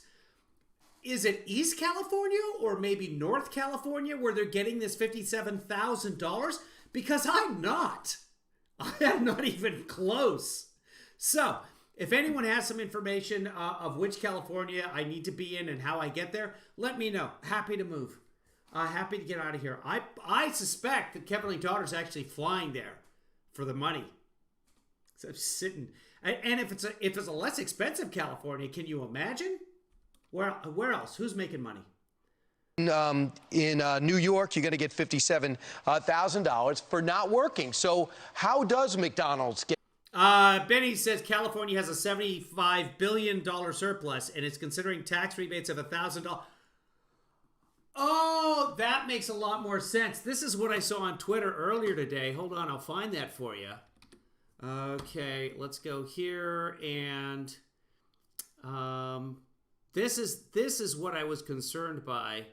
Is it East California or maybe North California where they're getting this $57,000? Because I'm not. I am not even close. So, If anyone has some information of which California I need to be in and how I get there, let me know. Happy to move. Happy to get out of here. I suspect that KevinlyFather's actually flying there for the money. So I'm sitting, and if it's a less expensive California, can you imagine? Where else? Who's making money? In New York, you're going to get $57,000 for not working. So how does McDonald's get? Benny says California has a $75 billion surplus and is considering tax rebates of $1,000. Oh, that makes a lot more sense. This is what I saw on Twitter earlier today. Hold on, I'll find that for you. Okay, let's go here, and this is what I was concerned by.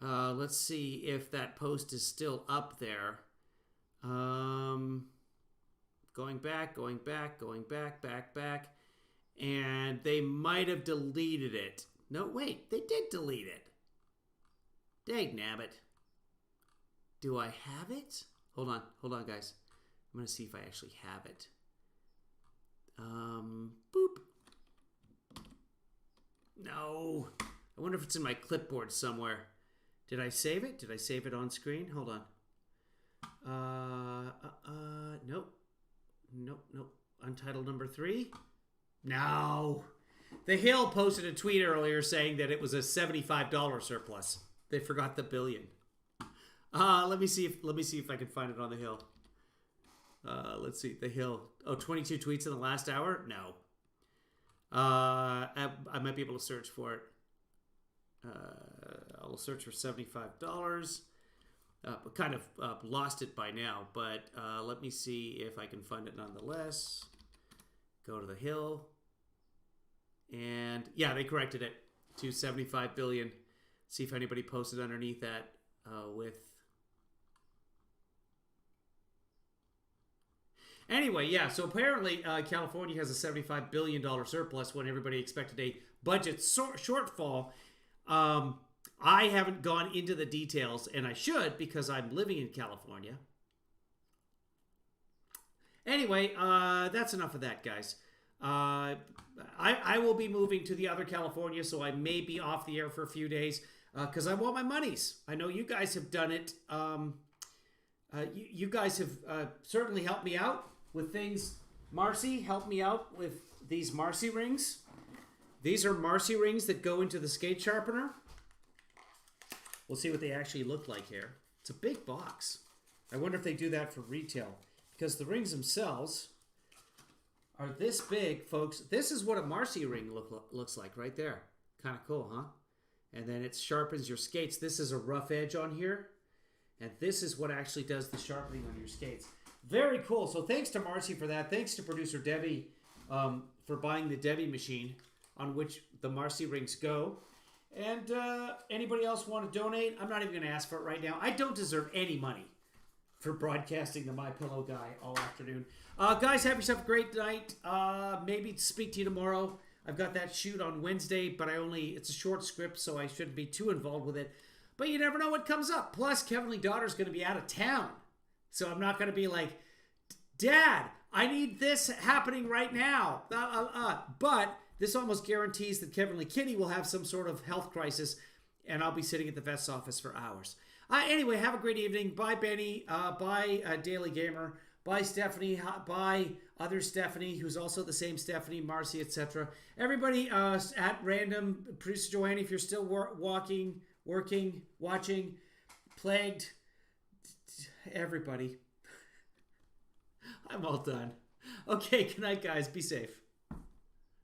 Let's see if that post is still up there. Going back, back, and they might have deleted it. No, wait, they did delete it. Dang nabbit. Do I have it? Hold on, guys. I'm gonna see if I actually have it. Boop. No. I wonder if it's in my clipboard somewhere. Did I save it? Did I save it on screen? Hold on. Nope. Nope. Untitled number 3? No. The Hill posted a tweet earlier saying that it was a $75 surplus. They forgot the billion. Let me see if I can find it on the Hill. Let's see, the Hill. Oh, 22 tweets in the last hour? No. I might be able to search for it. I'll search for $75. Kind of lost it by now, but let me see if I can find it nonetheless. Go to the Hill. And yeah, they corrected it to $75 billion. See if anybody posted underneath that with... Anyway, yeah, so apparently California has a $75 billion surplus when everybody expected a budget shortfall. I haven't gone into the details, and I should because I'm living in California. Anyway, that's enough of that, guys. I will be moving to the other California, so I may be off the air for a few days because I want my monies. I know you guys have done it. You guys have certainly helped me out with things. Marcy helped me out with these Marcy rings. These are Marcy rings that go into the skate sharpener. We'll see what they actually look like here. It's a big box. I wonder if they do that for retail because the rings themselves are this big, folks. This is what a Marcy ring looks like right there. Kind of cool, huh? And then it sharpens your skates. This is a rough edge on here. And this is what actually does the sharpening on your skates. Very cool. So thanks to Marcy for that. Thanks to producer Debbie for buying the Debbie machine on which the Marcy rings go. And anybody else want to donate? I'm not even going to ask for it right now. I don't deserve any money for broadcasting the My Pillow guy all afternoon. Guys, have yourself a great night. Maybe speak to you tomorrow. I've got that shoot on Wednesday, but it's a short script, so I shouldn't be too involved with it. But you never know what comes up. Plus, Kevinly Daughter's going to be out of town. So I'm not going to be like, Dad, I need this happening right now. But this almost guarantees that Kevinly Kitty will have some sort of health crisis, and I'll be sitting at the vet's office for hours. Anyway, have a great evening. Bye, Benny. Bye, Daily Gamer. Bye, Stephanie. Bye, other Stephanie, who's also the same Stephanie, Marcy, etc. Everybody at random. Producer Joanne, if you're still working, watching, plagued, everybody. I'm all done. Okay, good night, guys. Be safe.